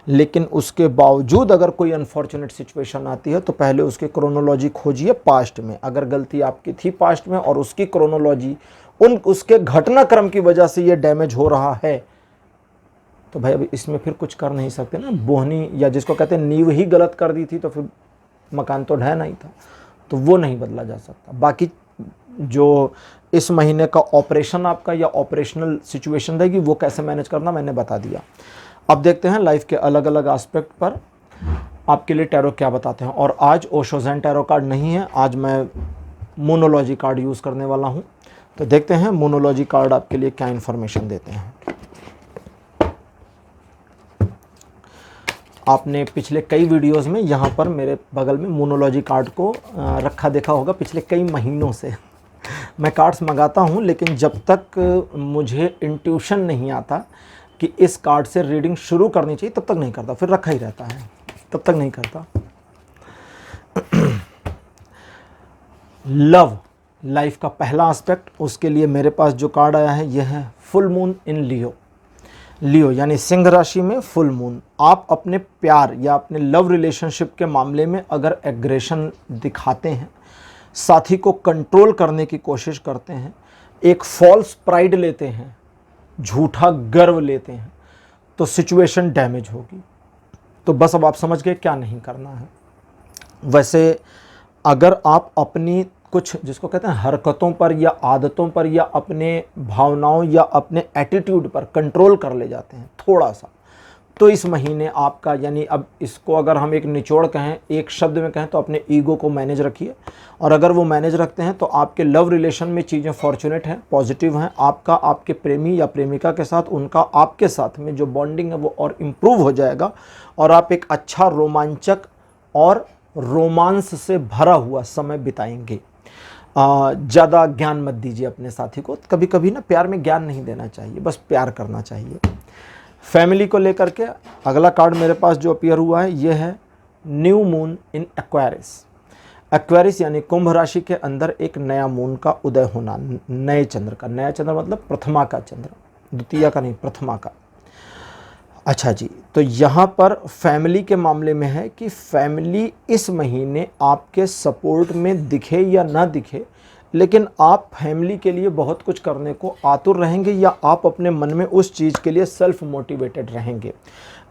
लेकिन उसके बावजूद अगर कोई अनफॉर्चुनेट सिचुएशन आती है तो पहले उसकी क्रोनोलॉजी खोजिए पास्ट में, अगर गलती आपकी थी पास्ट में और उसकी क्रोनोलॉजी उसके घटनाक्रम की वजह से ये डैमेज हो रहा है, तो भाई अभी इसमें फिर कुछ कर नहीं सकते ना। बोहनी या जिसको कहते हैं नींव ही गलत कर दी थी तो फिर मकान तो ढह नहीं था, तो वो नहीं बदला जा सकता। बाकी जो इस महीने का ऑपरेशन आपका या ऑपरेशनल सिचुएशन रहेगी वो कैसे मैनेज करना मैंने बता दिया। अब देखते हैं लाइफ के अलग अलग एस्पेक्ट पर आपके लिए टैरो क्या बताते हैं। और आज ओशो ज़ेन टैरो कार्ड नहीं है, आज मैं मोनोलॉजी कार्ड यूज़ करने वाला हूँ। तो देखते हैं मोनोलॉजी कार्ड आपके लिए क्या इन्फॉर्मेशन देते हैं। आपने पिछले कई वीडियोस में यहाँ पर मेरे बगल में मोनोलॉजी कार्ड को रखा देखा होगा पिछले कई महीनों से। मैं कार्ड्स मंगाता हूँ, लेकिन जब तक मुझे इंट्यूशन नहीं आता कि इस कार्ड से रीडिंग शुरू करनी चाहिए तब तक नहीं करता, फिर रखा ही रहता है, तब तक नहीं करता। लव लाइफ का पहला एस्पेक्ट, उसके लिए मेरे पास जो कार्ड आया है यह है फुल मून इन लियो। लियो यानी सिंह राशि में फुल मून। आप अपने प्यार या अपने लव रिलेशनशिप के मामले में अगर एग्रेशन दिखाते हैं, साथी को कंट्रोल करने की कोशिश करते हैं, एक फॉल्स प्राइड लेते हैं, झूठा गर्व लेते हैं, तो सिचुएशन डैमेज होगी। तो बस अब आप समझ गए क्या नहीं करना है। वैसे अगर आप अपनी कुछ जिसको कहते हैं हरकतों पर या आदतों पर या अपने भावनाओं या अपने एटीट्यूड पर कंट्रोल कर ले जाते हैं थोड़ा सा, तो इस महीने आपका, यानी अब इसको अगर हम एक निचोड़ कहें, एक शब्द में कहें तो अपने ईगो को मैनेज रखिए। और अगर वो मैनेज रखते हैं तो आपके लव रिलेशन में चीज़ें फॉर्चुनेट हैं, पॉजिटिव हैं। आपका आपके प्रेमी या प्रेमिका के साथ उनका आपके साथ में जो बॉन्डिंग है वो और इम्प्रूव हो जाएगा, और आप एक अच्छा रोमांचक और रोमांस से भरा हुआ समय बिताएंगे। ज़्यादा ज्ञान मत दीजिए अपने साथी को, कभी कभी ना प्यार में ज्ञान नहीं देना चाहिए, बस प्यार करना चाहिए। फैमिली को लेकर के अगला कार्ड मेरे पास जो अपीयर हुआ है ये है new moon in Aquarius. Aquarius यानी कुंभ राशि के अंदर एक नया मून का उदय होना, नए चंद्र का। नया चंद्र मतलब प्रथमा का चंद्र, द्वितीय का नहीं, प्रथमा का। अच्छा जी, तो यहाँ पर फैमिली के मामले में है कि फैमिली इस महीने आपके सपोर्ट में दिखे या ना दिखे, लेकिन आप फैमिली के लिए बहुत कुछ करने को आतुर रहेंगे या आप अपने मन में उस चीज़ के लिए सेल्फ मोटिवेटेड रहेंगे।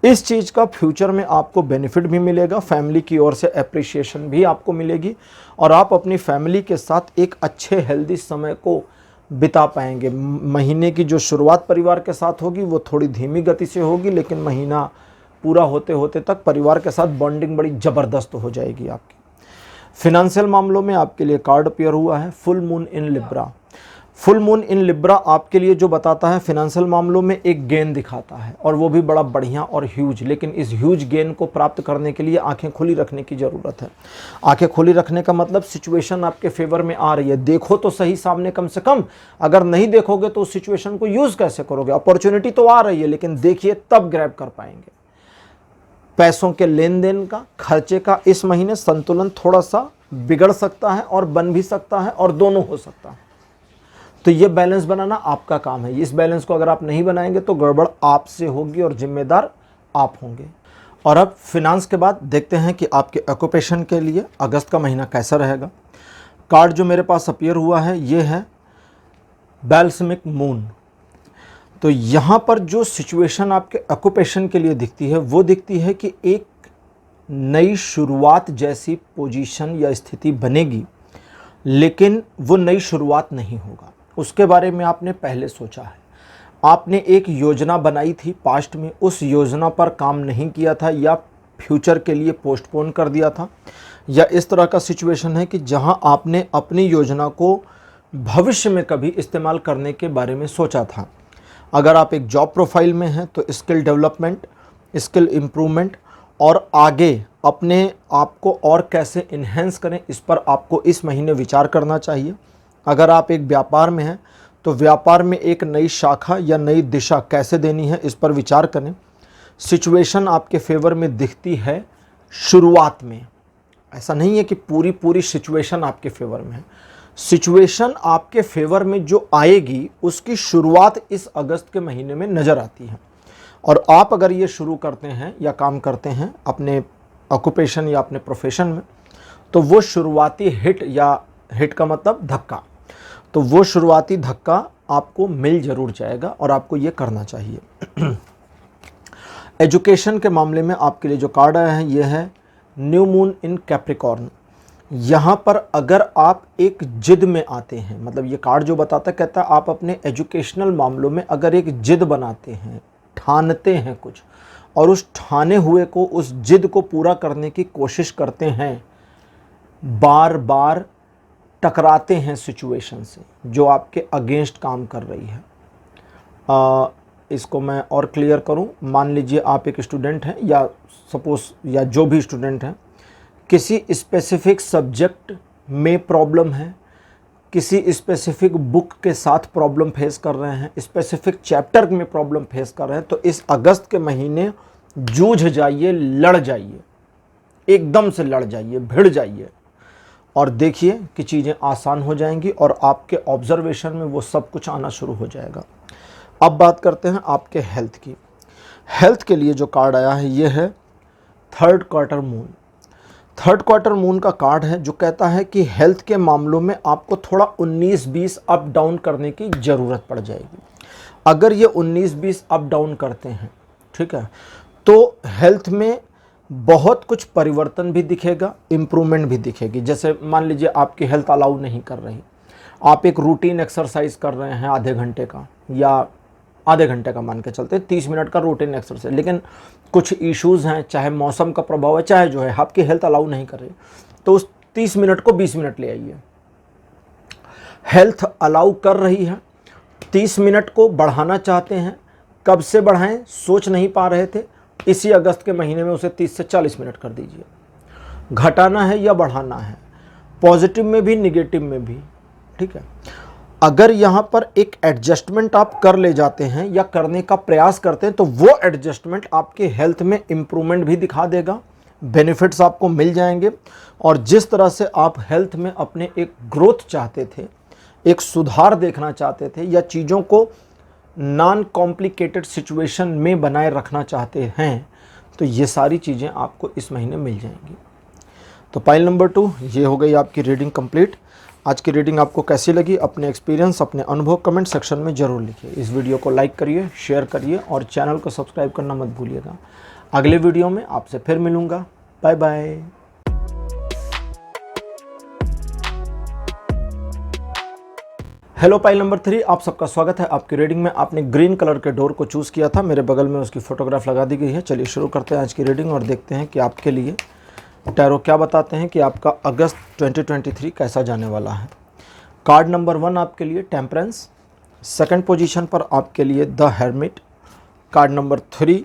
इस चीज़ का फ्यूचर में आपको बेनिफिट भी मिलेगा, फैमिली की ओर से अप्रिसिएशन भी आपको मिलेगी और आप अपनी फैमिली के साथ एक अच्छे हेल्दी समय को बिता पाएंगे। महीने की जो शुरुआत परिवार के साथ होगी वो थोड़ी धीमी गति से होगी, लेकिन महीना पूरा होते होते तक परिवार के साथ बॉन्डिंग बड़ी ज़बरदस्त हो जाएगी आपकी। फिनेंशियल मामलों में आपके लिए कार्ड अपीयर हुआ है full moon in Libra. Full moon in Libra आपके लिए जो बताता है फिनेंशियल मामलों में एक गेन दिखाता है और वो भी बड़ा बढ़िया और ह्यूज। लेकिन इस ह्यूज गेन को प्राप्त करने के लिए आंखें खुली रखने की ज़रूरत है। आंखें खुली रखने का मतलब सिचुएशन आपके फेवर में आ रही है, देखो तो सही सामने कम से कम। अगर नहीं देखोगे तो उस सिचुएशन को यूज़ कैसे करोगे? अपॉर्चुनिटी तो आ रही है लेकिन देखिए तब ग्रैब कर पाएंगे। पैसों के लेन देन का, खर्चे का इस महीने संतुलन थोड़ा सा बिगड़ सकता है और बन भी सकता है और दोनों हो सकता है। तो ये बैलेंस बनाना आपका काम है। इस बैलेंस को अगर आप नहीं बनाएंगे तो गड़बड़ आपसे होगी और जिम्मेदार आप होंगे। और अब फिनांस के बाद देखते हैं कि आपके ऑक्यूपेशन के लिए अगस्त का महीना कैसा रहेगा। कार्ड जो मेरे पास अपीयर हुआ है ये है बैल्समिक मून। तो यहाँ पर जो सिचुएशन आपके ऑक्यूपेशन के लिए दिखती है वो दिखती है कि एक नई शुरुआत जैसी पोजीशन या स्थिति बनेगी, लेकिन वो नई शुरुआत नहीं होगा। उसके बारे में आपने पहले सोचा है, आपने एक योजना बनाई थी पास्ट में, उस योजना पर काम नहीं किया था या फ्यूचर के लिए पोस्टपोन कर दिया था, या इस तरह का सिचुएशन है कि जहां आपने अपनी योजना को भविष्य में कभी इस्तेमाल करने के बारे में सोचा था। अगर आप एक जॉब प्रोफाइल में हैं तो स्किल डेवलपमेंट, स्किल इम्प्रूवमेंट और आगे अपने आप को और कैसे इन्हेंस करें इस पर आपको इस महीने विचार करना चाहिए। अगर आप एक व्यापार में हैं तो व्यापार में एक नई शाखा या नई दिशा कैसे देनी है इस पर विचार करें। सिचुएशन आपके फेवर में दिखती है शुरुआत में, ऐसा नहीं है कि पूरी सिचुएशन आपके फेवर में है। सिचुएशन आपके फेवर में जो आएगी उसकी शुरुआत इस अगस्त के महीने में नज़र आती है। और आप अगर ये शुरू करते हैं या काम करते हैं अपने ऑक्यूपेशन या अपने प्रोफेशन में, तो वो शुरुआती हिट का मतलब धक्का, तो वो शुरुआती धक्का आपको मिल ज़रूर जाएगा और आपको ये करना चाहिए। एजुकेशन के मामले में आपके लिए जो कार्ड आया है ये है न्यू मून इन कैप्रिकॉर्न। यहाँ पर अगर आप एक जिद में आते हैं, मतलब ये कार्ड जो बताता कहता है आप अपने एजुकेशनल मामलों में अगर एक जिद बनाते हैं, ठानते हैं कुछ और उस ठाने हुए को, उस जिद को पूरा करने की कोशिश करते हैं, बार बार टकराते हैं सिचुएशन से जो आपके अगेंस्ट काम कर रही है। इसको मैं और क्लियर करूं, मान लीजिए आप एक स्टूडेंट हैं या सपोज या जो भी स्टूडेंट हैं, किसी स्पेसिफिक सब्जेक्ट में प्रॉब्लम है, किसी स्पेसिफिक बुक के साथ प्रॉब्लम फेस कर रहे हैं, स्पेसिफिक चैप्टर में प्रॉब्लम फेस कर रहे हैं, तो इस अगस्त के महीने जूझ जाइए, लड़ जाइए, एकदम से लड़ जाइए, भिड़ जाइए और देखिए कि चीज़ें आसान हो जाएंगी और आपके ऑब्जर्वेशन में वो सब कुछ आना शुरू हो जाएगा। अब बात करते हैं आपके हेल्थ की। हेल्थ के लिए जो कार्ड आया है ये है third quarter moon. Third quarter moon का कार्ड है जो कहता है कि हेल्थ के मामलों में आपको थोड़ा 19-20 अप डाउन करने की ज़रूरत पड़ जाएगी। अगर ये 19-20 अप डाउन करते हैं, ठीक है, तो हेल्थ में बहुत कुछ परिवर्तन भी दिखेगा, इम्प्रूवमेंट भी दिखेगी। जैसे मान लीजिए आपकी हेल्थ अलाउ नहीं कर रही, आप एक रूटीन एक्सरसाइज कर रहे हैं आधे घंटे का या आधे घंटे का मान के चलते 30 मिनट का रूटीन एक्सरसाइज, लेकिन कुछ इश्यूज़ हैं, चाहे मौसम का प्रभाव है, चाहे जो है आपकी हेल्थ अलाउ नहीं कर रही, तो उस 30 मिनट को 20 मिनट ले आइए। हेल्थ अलाउ कर रही है, 30 मिनट को बढ़ाना चाहते हैं, कब से बढ़ाएं सोच नहीं पा रहे थे, इसी अगस्त के महीने में उसे 30 से 40 मिनट कर दीजिए। घटाना है या बढ़ाना है, पॉजिटिव में भी निगेटिव में भी, ठीक है। अगर यहाँ पर एक एडजस्टमेंट आप कर ले जाते हैं या करने का प्रयास करते हैं तो वो एडजस्टमेंट आपके हेल्थ में इम्प्रूवमेंट भी दिखा देगा, बेनिफिट्स आपको मिल जाएंगे। और जिस तरह से आप हेल्थ में अपने एक ग्रोथ चाहते थे, एक सुधार देखना चाहते थे या चीज़ों को नॉन कॉम्प्लिकेटेड सिचुएशन में बनाए रखना चाहते हैं, तो ये सारी चीज़ें आपको इस महीने मिल जाएंगी। तो पाइल नंबर 2 ये हो गई आपकी रीडिंग कंप्लीट। आज की रीडिंग आपको कैसी लगी, अपने एक्सपीरियंस, अपने अनुभव कमेंट सेक्शन में ज़रूर लिखिए। इस वीडियो को लाइक करिए, शेयर करिए और चैनल को सब्सक्राइब करना मत भूलिएगा। अगले वीडियो में आपसे फिर मिलूँगा। Bye bye. Hello pile number 3, आप सबका स्वागत है आपकी रीडिंग में। आपने ग्रीन कलर के डोर को चूज़ किया था, मेरे बगल में उसकी फ़ोटोग्राफ लगा दी गई है। चलिए शुरू करते हैं आज की रीडिंग और देखते हैं कि आपके लिए टैरो क्या बताते हैं कि आपका अगस्त 2023 कैसा जाने वाला है। कार्ड नंबर 1 आपके लिए टेम्परेंस, सेकंड पोजीशन पर आपके लिए the hermit, card number 3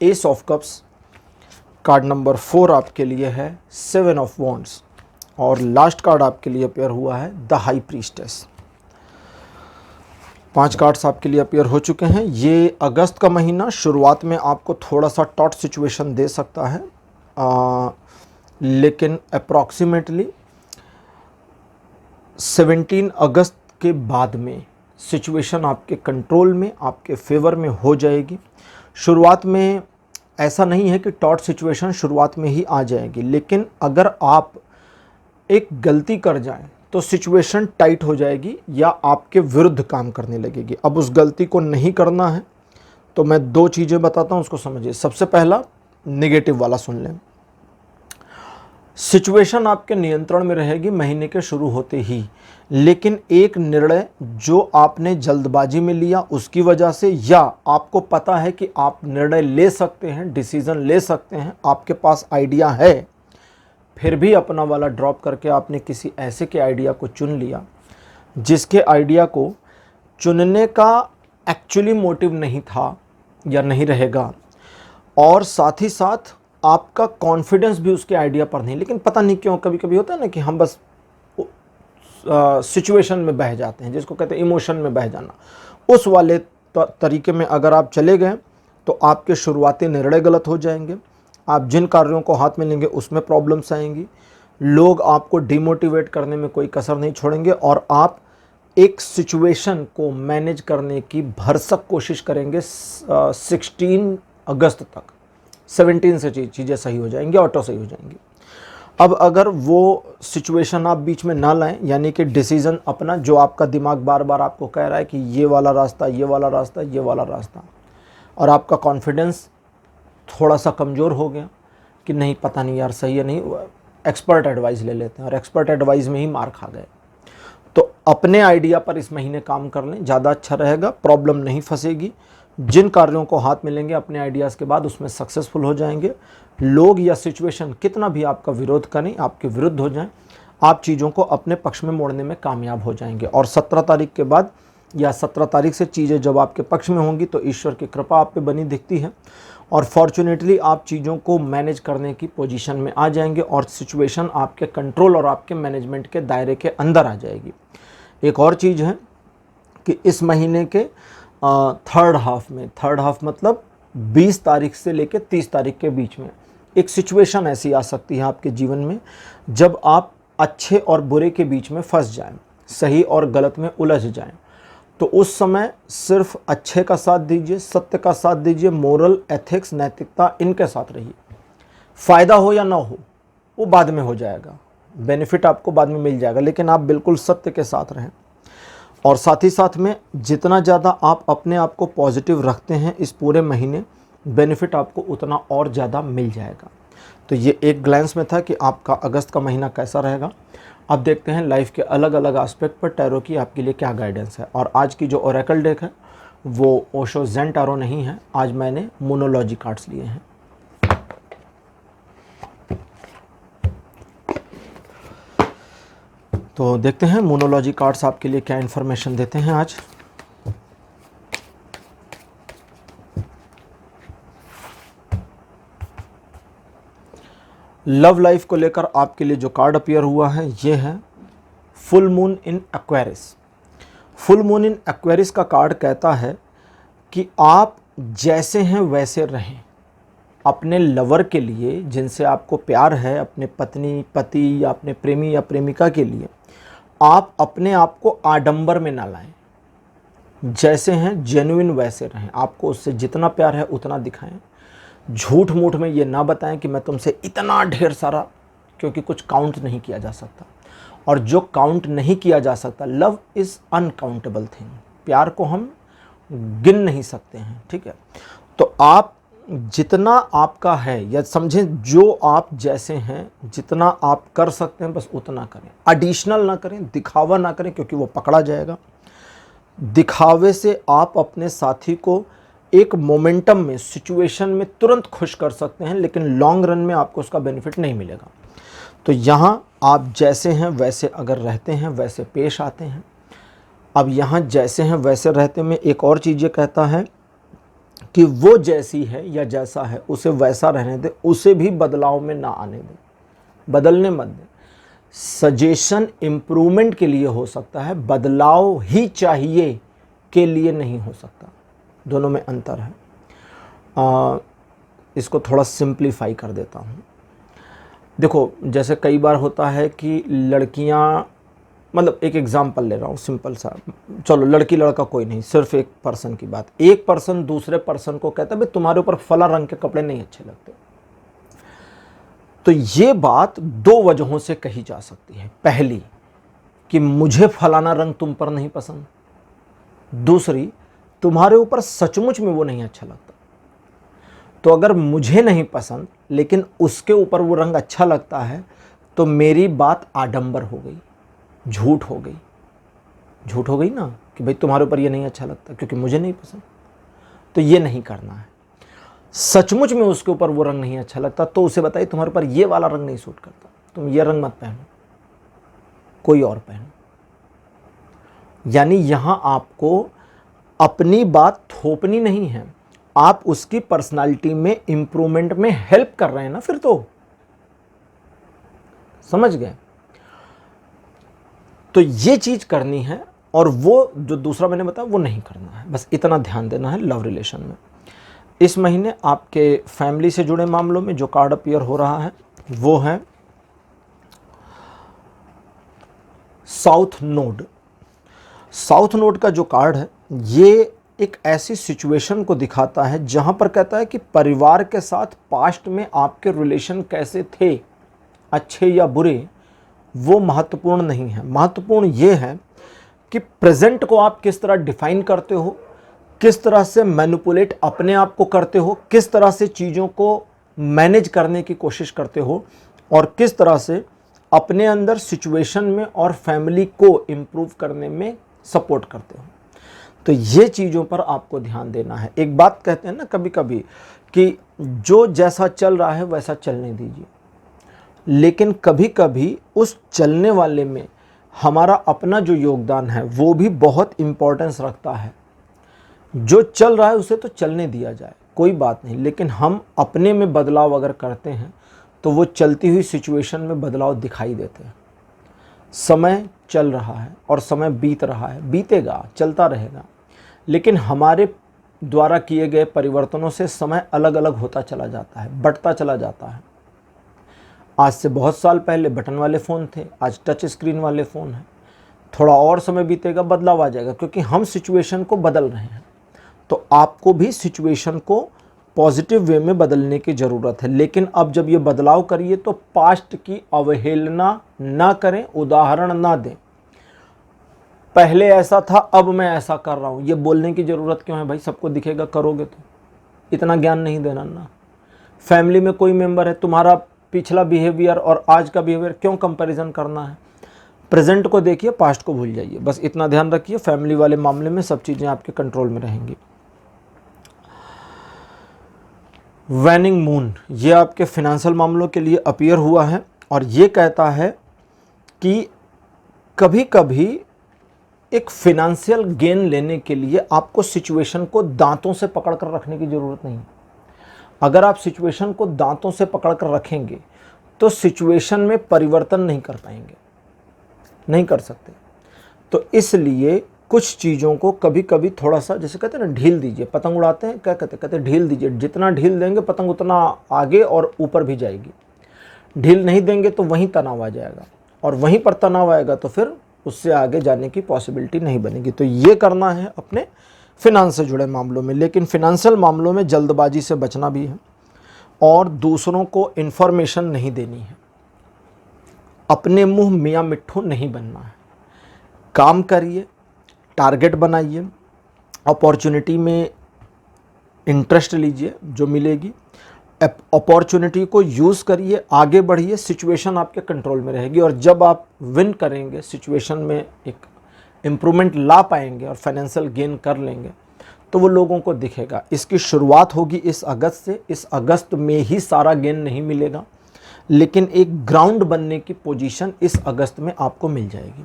S of cups, card number 4 आपके लिए है 7 ऑफ वॉन्ड्स और लास्ट कार्ड आपके लिए अपेयर हुआ है द हाई प्रीस्टेस। 5 कार्ड्स आपके लिए अपेयर हो चुके हैं। ये अगस्त का महीना शुरुआत में आपको थोड़ा सा टॉट सिचुएशन दे सकता है, लेकिन अप्रॉक्सीमेटली 17 अगस्त के बाद में सिचुएशन आपके कंट्रोल में, आपके फेवर में हो जाएगी। शुरुआत में ऐसा नहीं है कि टॉट सिचुएशन शुरुआत में ही आ जाएगी, लेकिन अगर आप एक गलती कर जाएं तो सिचुएशन टाइट हो जाएगी या आपके विरुद्ध काम करने लगेगी। अब उस गलती को नहीं करना है तो मैं 2 चीज़ें बताता हूं, उसको समझिए। सबसे पहला नेगेटिव वाला सुन लें। सिचुएशन आपके नियंत्रण में रहेगी महीने के शुरू होते ही, लेकिन एक निर्णय जो आपने जल्दबाजी में लिया उसकी वजह से, या आपको पता है कि आप निर्णय ले सकते हैं, डिसीजन ले सकते हैं, आपके पास आइडिया है, फिर भी अपना वाला ड्रॉप करके आपने किसी ऐसे के आइडिया को चुन लिया जिसके आइडिया को चुनने का एक्चुअली मोटिव नहीं था या नहीं रहेगा, और साथ ही साथ आपका कॉन्फिडेंस भी उसके आइडिया पर नहीं। लेकिन पता नहीं क्यों कभी कभी होता है ना कि हम बस सिचुएशन में बह जाते हैं, जिसको कहते हैं इमोशन में बह जाना। उस वाले तरीके में अगर आप चले गए तो आपके शुरुआती निर्णय गलत हो जाएंगे। आप जिन कार्यों को हाथ में लेंगे उसमें प्रॉब्लम्स आएंगी। लोग आपको डिमोटिवेट करने में कोई कसर नहीं छोड़ेंगे और आप एक सिचुएशन को मैनेज करने की भरसक कोशिश करेंगे 16 अगस्त तक। 17 से चीज़ें सही हो जाएंगी, ऑटो सही हो जाएंगी। अब अगर वो सिचुएशन आप बीच में ना लाएं, यानी कि डिसीज़न अपना जो आपका दिमाग बार बार आपको कह रहा है कि ये वाला रास्ता, ये वाला रास्ता, ये वाला रास्ता, और आपका कॉन्फिडेंस थोड़ा सा कमज़ोर हो गया कि नहीं पता नहीं यार सही है नहीं, एक्सपर्ट एडवाइस ले लेते हैं और एक्सपर्ट एडवाइस में ही मार खा गए। तो अपने आइडिया पर इस महीने काम कर लें, ज़्यादा अच्छा रहेगा, प्रॉब्लम नहीं फंसेगी। जिन कार्यों को हाथ में लेंगे अपने आइडियाज़ के बाद उसमें सक्सेसफुल हो जाएंगे। लोग या सिचुएशन कितना भी आपका विरोध करें, आपके विरुद्ध हो जाएं, आप चीज़ों को अपने पक्ष में मोड़ने में कामयाब हो जाएंगे। और 17 तारीख के बाद या 17 तारीख से चीज़ें जब आपके पक्ष में होंगी तो ईश्वर की कृपा आप पे बनी दिखती है और फॉर्चुनेटली आप चीज़ों को मैनेज करने की पोजीशन में आ जाएंगे और सिचुएशन आपके कंट्रोल और आपके मैनेजमेंट के दायरे के अंदर आ जाएगी। एक और चीज़ है कि इस महीने के थर्ड हाफ मतलब 20 तारीख से लेकर 30 तारीख के बीच में एक सिचुएशन ऐसी आ सकती है आपके जीवन में जब आप अच्छे और बुरे के बीच में फंस जाएं, सही और गलत में उलझ जाएं। तो उस समय सिर्फ अच्छे का साथ दीजिए, सत्य का साथ दीजिए, मोरल, एथिक्स, नैतिकता, इनके साथ रहिए। फ़ायदा हो या ना हो वो बाद में हो जाएगा, बेनिफिट आपको बाद में मिल जाएगा, लेकिन आप बिल्कुल सत्य के साथ रहें। और साथ ही साथ में जितना ज़्यादा आप अपने आप को पॉजिटिव रखते हैं इस पूरे महीने, बेनिफिट आपको उतना और ज़्यादा मिल जाएगा। तो ये एक ग्लैंस में था कि आपका अगस्त का महीना कैसा रहेगा। अब देखते हैं लाइफ के अलग अलग एस्पेक्ट पर टैरो की आपके लिए क्या गाइडेंस है। और आज की जो ओरेकल डेक है वो ओशो ज़ेन टैरो नहीं है, आज मैंने मोनोलॉजी कार्ड्स लिए हैं। तो देखते हैं मोनोलॉजी कार्ड्स आपके लिए क्या इन्फॉर्मेशन देते हैं आज। लव लाइफ को लेकर आपके लिए जो कार्ड अपीयर हुआ है ये है full moon in एक्वेरिस। Full moon in एक्वेरिस का कार्ड कहता है कि आप जैसे हैं वैसे रहें। अपने लवर के लिए, जिनसे आपको प्यार है, अपने पत्नी, पति या अपने प्रेमी या प्रेमिका के लिए आप अपने आप को आडंबर में ना लाएं। जैसे हैं जेन्युइन वैसे रहें। आपको उससे जितना प्यार है उतना दिखाएं। झूठ मूठ में ये ना बताएं कि मैं तुमसे इतना ढेर सारा, क्योंकि कुछ काउंट नहीं किया जा सकता। और जो काउंट नहीं किया जा सकता। लव इज़ अनकाउंटेबल थिंग, प्यार को हम गिन नहीं सकते हैं, ठीक है। तो आप जितना आपका है, या समझें जो आप जैसे हैं, जितना आप कर सकते हैं बस उतना करें, एडिशनल ना करें, दिखावा ना करें, क्योंकि वो पकड़ा जाएगा। दिखावे से आप अपने साथी को एक मोमेंटम में, सिचुएशन में तुरंत खुश कर सकते हैं, लेकिन लॉन्ग रन में आपको उसका बेनिफिट नहीं मिलेगा। तो यहाँ आप जैसे हैं वैसे अगर रहते हैं, वैसे पेश आते हैं। अब यहाँ जैसे हैं वैसे रहते में एक और चीज़ ये कहता है कि वो जैसी है या जैसा है उसे वैसा रहने दे, उसे भी बदलाव में ना आने दे, बदलने मत दे। सजेशन इम्प्रूवमेंट के लिए हो सकता है, बदलाव ही चाहिए के लिए नहीं हो सकता। दोनों में अंतर है। इसको थोड़ा सिंप्लीफाई कर देता हूँ। देखो, जैसे कई बार होता है कि लड़कियाँ, मतलब एक एग्जांपल ले रहा हूँ सिंपल सा, चलो लड़की लड़का कोई नहीं, सिर्फ एक पर्सन की बात। एक पर्सन दूसरे पर्सन को कहता है भाई तुम्हारे ऊपर फला रंग के कपड़े नहीं अच्छे लगते। तो ये बात दो वजहों से कही जा सकती है। पहली कि मुझे फलाना रंग तुम पर नहीं पसंद, दूसरी तुम्हारे ऊपर सचमुच में वो नहीं अच्छा लगता। तो अगर मुझे नहीं पसंद लेकिन उसके ऊपर वो रंग अच्छा लगता है तो मेरी बात आडंबर हो गई, झूठ हो गई। झूठ हो गई ना कि भाई तुम्हारे ऊपर ये नहीं अच्छा लगता क्योंकि मुझे नहीं पसंद। तो ये नहीं करना है। सचमुच में उसके ऊपर वो रंग नहीं अच्छा लगता तो उसे बताइए तुम्हारे ऊपर ये वाला रंग नहीं सूट करता, तुम ये रंग मत पहनो, कोई और पहनो। यानी यहां आपको अपनी बात थोपनी नहीं है, आप उसकी पर्सनालिटी में इंप्रूवमेंट में हेल्प कर रहे हैं ना, फिर तो समझ गए। तो ये चीज करनी है, और वो जो दूसरा मैंने बताया वो नहीं करना है। बस इतना ध्यान देना है लव रिलेशन में। इस महीने आपके फैमिली से जुड़े मामलों में जो कार्ड अपीयर हो रहा है वो है साउथ नोड। साउथ नोड का जो कार्ड है ये एक ऐसी सिचुएशन को दिखाता है जहां पर कहता है कि परिवार के साथ पास्ट में आपके रिलेशन कैसे थे, अच्छे या बुरे, वो महत्वपूर्ण नहीं है। महत्वपूर्ण ये है कि प्रेजेंट को आप किस तरह डिफाइन करते हो, किस तरह से मैनिपुलेट अपने आप को करते हो, किस तरह से चीज़ों को मैनेज करने की कोशिश करते हो, और किस तरह से अपने अंदर सिचुएशन में और फैमिली को इम्प्रूव करने में सपोर्ट करते हो। तो ये चीज़ों पर आपको ध्यान देना है। एक बात कहते हैं ना कभी कभी कि जो जैसा चल रहा है वैसा चलने दीजिए, लेकिन कभी कभी उस चलने वाले में हमारा अपना जो योगदान है वो भी बहुत इम्पोर्टेंस रखता है। जो चल रहा है उसे तो चलने दिया जाए, कोई बात नहीं, लेकिन हम अपने में बदलाव अगर करते हैं तो वो चलती हुई सिचुएशन में बदलाव दिखाई देते हैं। समय चल रहा है और समय बीत रहा है, बीतेगा, चलता रहेगा, लेकिन हमारे द्वारा किए गए परिवर्तनों से समय अलग अलग होता चला जाता है, बढ़ता चला जाता है। आज से बहुत साल पहले बटन वाले फ़ोन थे, आज टच स्क्रीन वाले फ़ोन हैं। थोड़ा और समय बीतेगा, बदलाव आ जाएगा, क्योंकि हम सिचुएशन को बदल रहे हैं। तो आपको भी सिचुएशन को पॉजिटिव वे में बदलने की ज़रूरत है। लेकिन अब जब ये बदलाव करिए तो पास्ट की अवहेलना ना करें, उदाहरण ना दें। पहले ऐसा था अब मैं ऐसा कर रहा हूँ, ये बोलने की ज़रूरत क्यों है भाई? सबको दिखेगा, करोगे तो। इतना ज्ञान नहीं देना ना। फैमिली में कोई मेंबर है, तुम्हारा पिछला बिहेवियर और आज का बिहेवियर क्यों कंपैरिजन करना है? प्रेजेंट को देखिए, पास्ट को भूल जाइए। बस इतना ध्यान रखिए, फैमिली वाले मामले में सब चीज़ें आपके कंट्रोल में रहेंगी। वैनिंग मून, ये आपके फिनेंशियल मामलों के लिए अपीयर हुआ है, और ये कहता है कि कभी कभी एक फिनेंशियल गेन लेने के लिए आपको सिचुएशन को दांतों से पकड़ कर रखने की ज़रूरत नहीं। अगर आप सिचुएशन को दांतों से पकड़ कर रखेंगे तो सिचुएशन में परिवर्तन नहीं कर पाएंगे, नहीं कर सकते। तो इसलिए कुछ चीज़ों को कभी कभी थोड़ा सा, जैसे कहते हैं ना, ढील दीजिए। पतंग उड़ाते हैं, क्या कहते हैं ढील दीजिए। जितना ढील देंगे पतंग उतना आगे और ऊपर भी जाएगी। ढील नहीं देंगे तो वहीं तनाव आ जाएगा, और वहीं पर तनाव आएगा तो फिर उससे आगे जाने की पॉसिबिलिटी नहीं बनेगी। तो ये करना है अपने फिनांस से जुड़े मामलों में। लेकिन फिनेंशियल मामलों में जल्दबाजी से बचना भी है, और दूसरों को इन्फॉर्मेशन नहीं देनी है। अपने मुंह मियाँ मिट्ठू नहीं बनना है। काम करिए, टारगेट बनाइए, अपॉर्चुनिटी में इंटरेस्ट लीजिए जो मिलेगी, अपॉर्चुनिटी को यूज़ करिए, आगे बढ़िए, सिचुएशन आपके कंट्रोल में रहेगी। और जब आप विन करेंगे, सिचुएशन में एक इम्प्रूवमेंट ला पाएंगे और फाइनेंशियल गेन कर लेंगे, तो वो लोगों को दिखेगा। इसकी शुरुआत होगी इस अगस्त से। इस अगस्त में ही सारा गेन नहीं मिलेगा, लेकिन एक ग्राउंड बनने की पोजीशन इस अगस्त में आपको मिल जाएगी।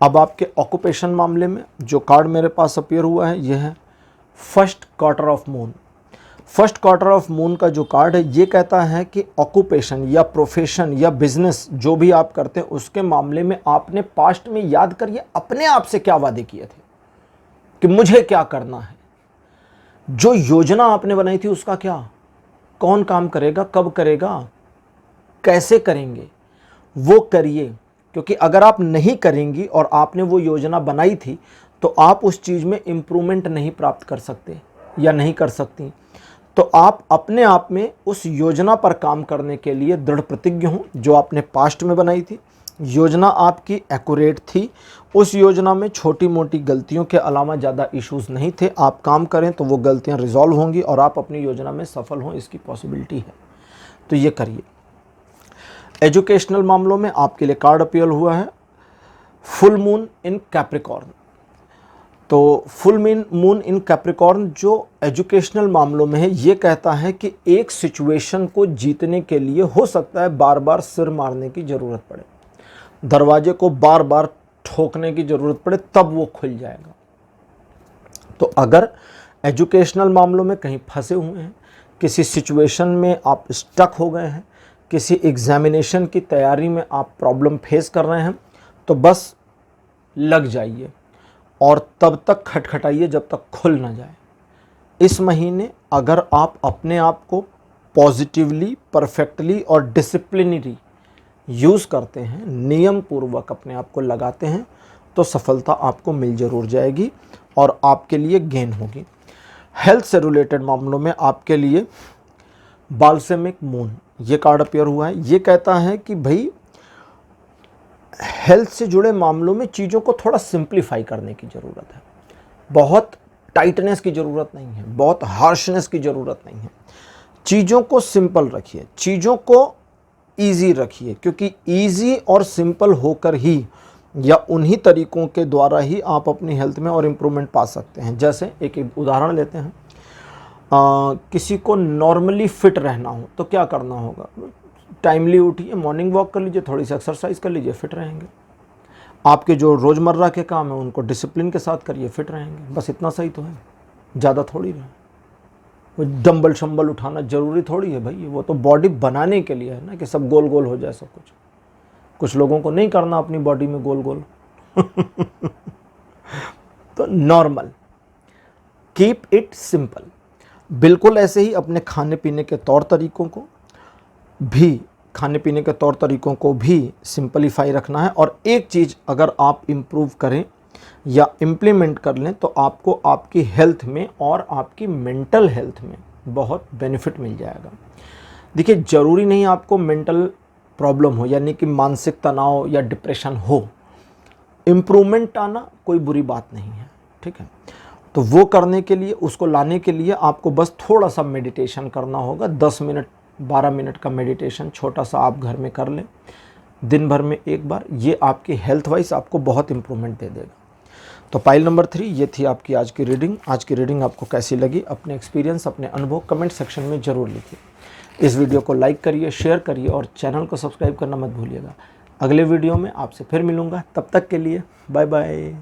अब आपके ऑक्यूपेशन मामले में जो कार्ड मेरे पास अपीयर हुआ है, यह है first quarter of moon. First quarter of moon का जो कार्ड है, ये कहता है कि ऑक्यूपेशन या प्रोफेशन या बिजनेस जो भी आप करते हैं, उसके मामले में आपने पास्ट में याद करिए अपने आप से क्या वादे किए थे कि मुझे क्या करना है। जो योजना आपने बनाई थी उसका क्या, कौन काम करेगा, कब करेगा, कैसे करेंगे, वो करिए। क्योंकि अगर आप नहीं करेंगी और आपने वो योजना बनाई थी, तो आप उस चीज़ में इम्प्रूवमेंट नहीं प्राप्त कर सकते या नहीं कर सकती। तो आप अपने आप में उस योजना पर काम करने के लिए दृढ़ प्रतिज्ञ हों जो आपने पास्ट में बनाई थी। योजना आपकी एक्यूरेट थी, उस योजना में छोटी मोटी गलतियों के अलावा ज़्यादा इश्यूज़ नहीं थे। आप काम करें तो वो गलतियां रिजॉल्व होंगी और आप अपनी योजना में सफल हों, इसकी पॉसिबिलिटी है। तो ये करिए। एजुकेशनल मामलों में आपके लिए कार्ड अपीयर हुआ है फुल मून इन कैप्रिकॉर्न। तो फुल मून इन कैप्रिकॉर्न जो एजुकेशनल मामलों में है, ये कहता है कि एक सिचुएशन को जीतने के लिए हो सकता है बार बार सिर मारने की ज़रूरत पड़े, दरवाजे को बार बार ठोकने की ज़रूरत पड़े, तब वो खुल जाएगा। तो अगर एजुकेशनल मामलों में कहीं फंसे हुए हैं, किसी सिचुएशन में आप स्टक हो गए हैं, किसी एग्जामिनेशन की तैयारी में आप प्रॉब्लम फेस कर रहे हैं, तो बस लग जाइए और तब तक खटखटाइए जब तक खुल ना जाए। इस महीने अगर आप अपने आप को पॉजिटिवली, परफेक्टली और डिसिप्लिनरी यूज़ करते हैं, नियम पूर्वक अपने आप को लगाते हैं, तो सफलता आपको मिल जरूर जाएगी और आपके लिए गेन होगी। हेल्थ से रिलेटेड मामलों में आपके लिए बाल्सेमिक मून ये कार्ड अपीयर हुआ है। ये कहता है कि भाई हेल्थ से जुड़े मामलों में चीज़ों को थोड़ा सिंप्लीफाई करने की ज़रूरत है। बहुत टाइटनेस की ज़रूरत नहीं है, बहुत हार्शनेस की ज़रूरत नहीं है। चीज़ों को सिंपल रखिए, चीज़ों को ईजी रखिए, क्योंकि ईजी और सिंपल होकर ही या उन्हीं तरीकों के द्वारा ही आप अपनी हेल्थ में और इम्प्रूवमेंट पा सकते हैं। जैसे एक उदाहरण लेते हैं, किसी को नॉर्मली फिट रहना हो तो क्या करना होगा, टाइमली उठिए, मॉर्निंग वॉक कर लीजिए, थोड़ी सी एक्सरसाइज कर लीजिए, फिट रहेंगे। आपके जो रोज़मर्रा के काम है उनको डिसिप्लिन के साथ करिए, फिट रहेंगे। बस इतना सही तो है, ज़्यादा थोड़ी रहे। वो डंबल शंबल उठाना ज़रूरी थोड़ी है भाई, वो तो बॉडी बनाने के लिए है ना, कि सब गोल गोल हो जाए सब कुछ। कुछ लोगों को नहीं करना अपनी बॉडी में गोल गोल तो नॉर्मल, कीप इट सिंपल। बिल्कुल ऐसे ही अपने खाने पीने के तौर तरीकों को भी सिंपलीफाई रखना है। और एक चीज़ अगर आप इम्प्रूव करें या इम्प्लीमेंट कर लें, तो आपको आपकी हेल्थ में और आपकी मेंटल हेल्थ में बहुत बेनिफिट मिल जाएगा। देखिए, ज़रूरी नहीं आपको मेंटल प्रॉब्लम हो, यानी कि मानसिक तनाव या डिप्रेशन हो, इम्प्रूवमेंट आना कोई बुरी बात नहीं है, ठीक है। तो वो करने के लिए, उसको लाने के लिए आपको बस थोड़ा सा मेडिटेशन करना होगा। 10 मिनट 12 मिनट का मेडिटेशन छोटा सा आप घर में कर लें दिन भर में एक बार, ये आपकी हेल्थ वाइज आपको बहुत इंप्रूवमेंट दे देगा। तो पाइल नंबर 3 ये थी आपकी आज की रीडिंग। आज की रीडिंग आपको कैसी लगी, अपने एक्सपीरियंस, अपने अनुभव कमेंट सेक्शन में ज़रूर लिखिए। इस वीडियो को लाइक करिए, शेयर करिए और चैनल को सब्सक्राइब करना मत भूलिएगा। अगले वीडियो में आपसे फिर मिलूँगा, तब तक के लिए बाय बाय।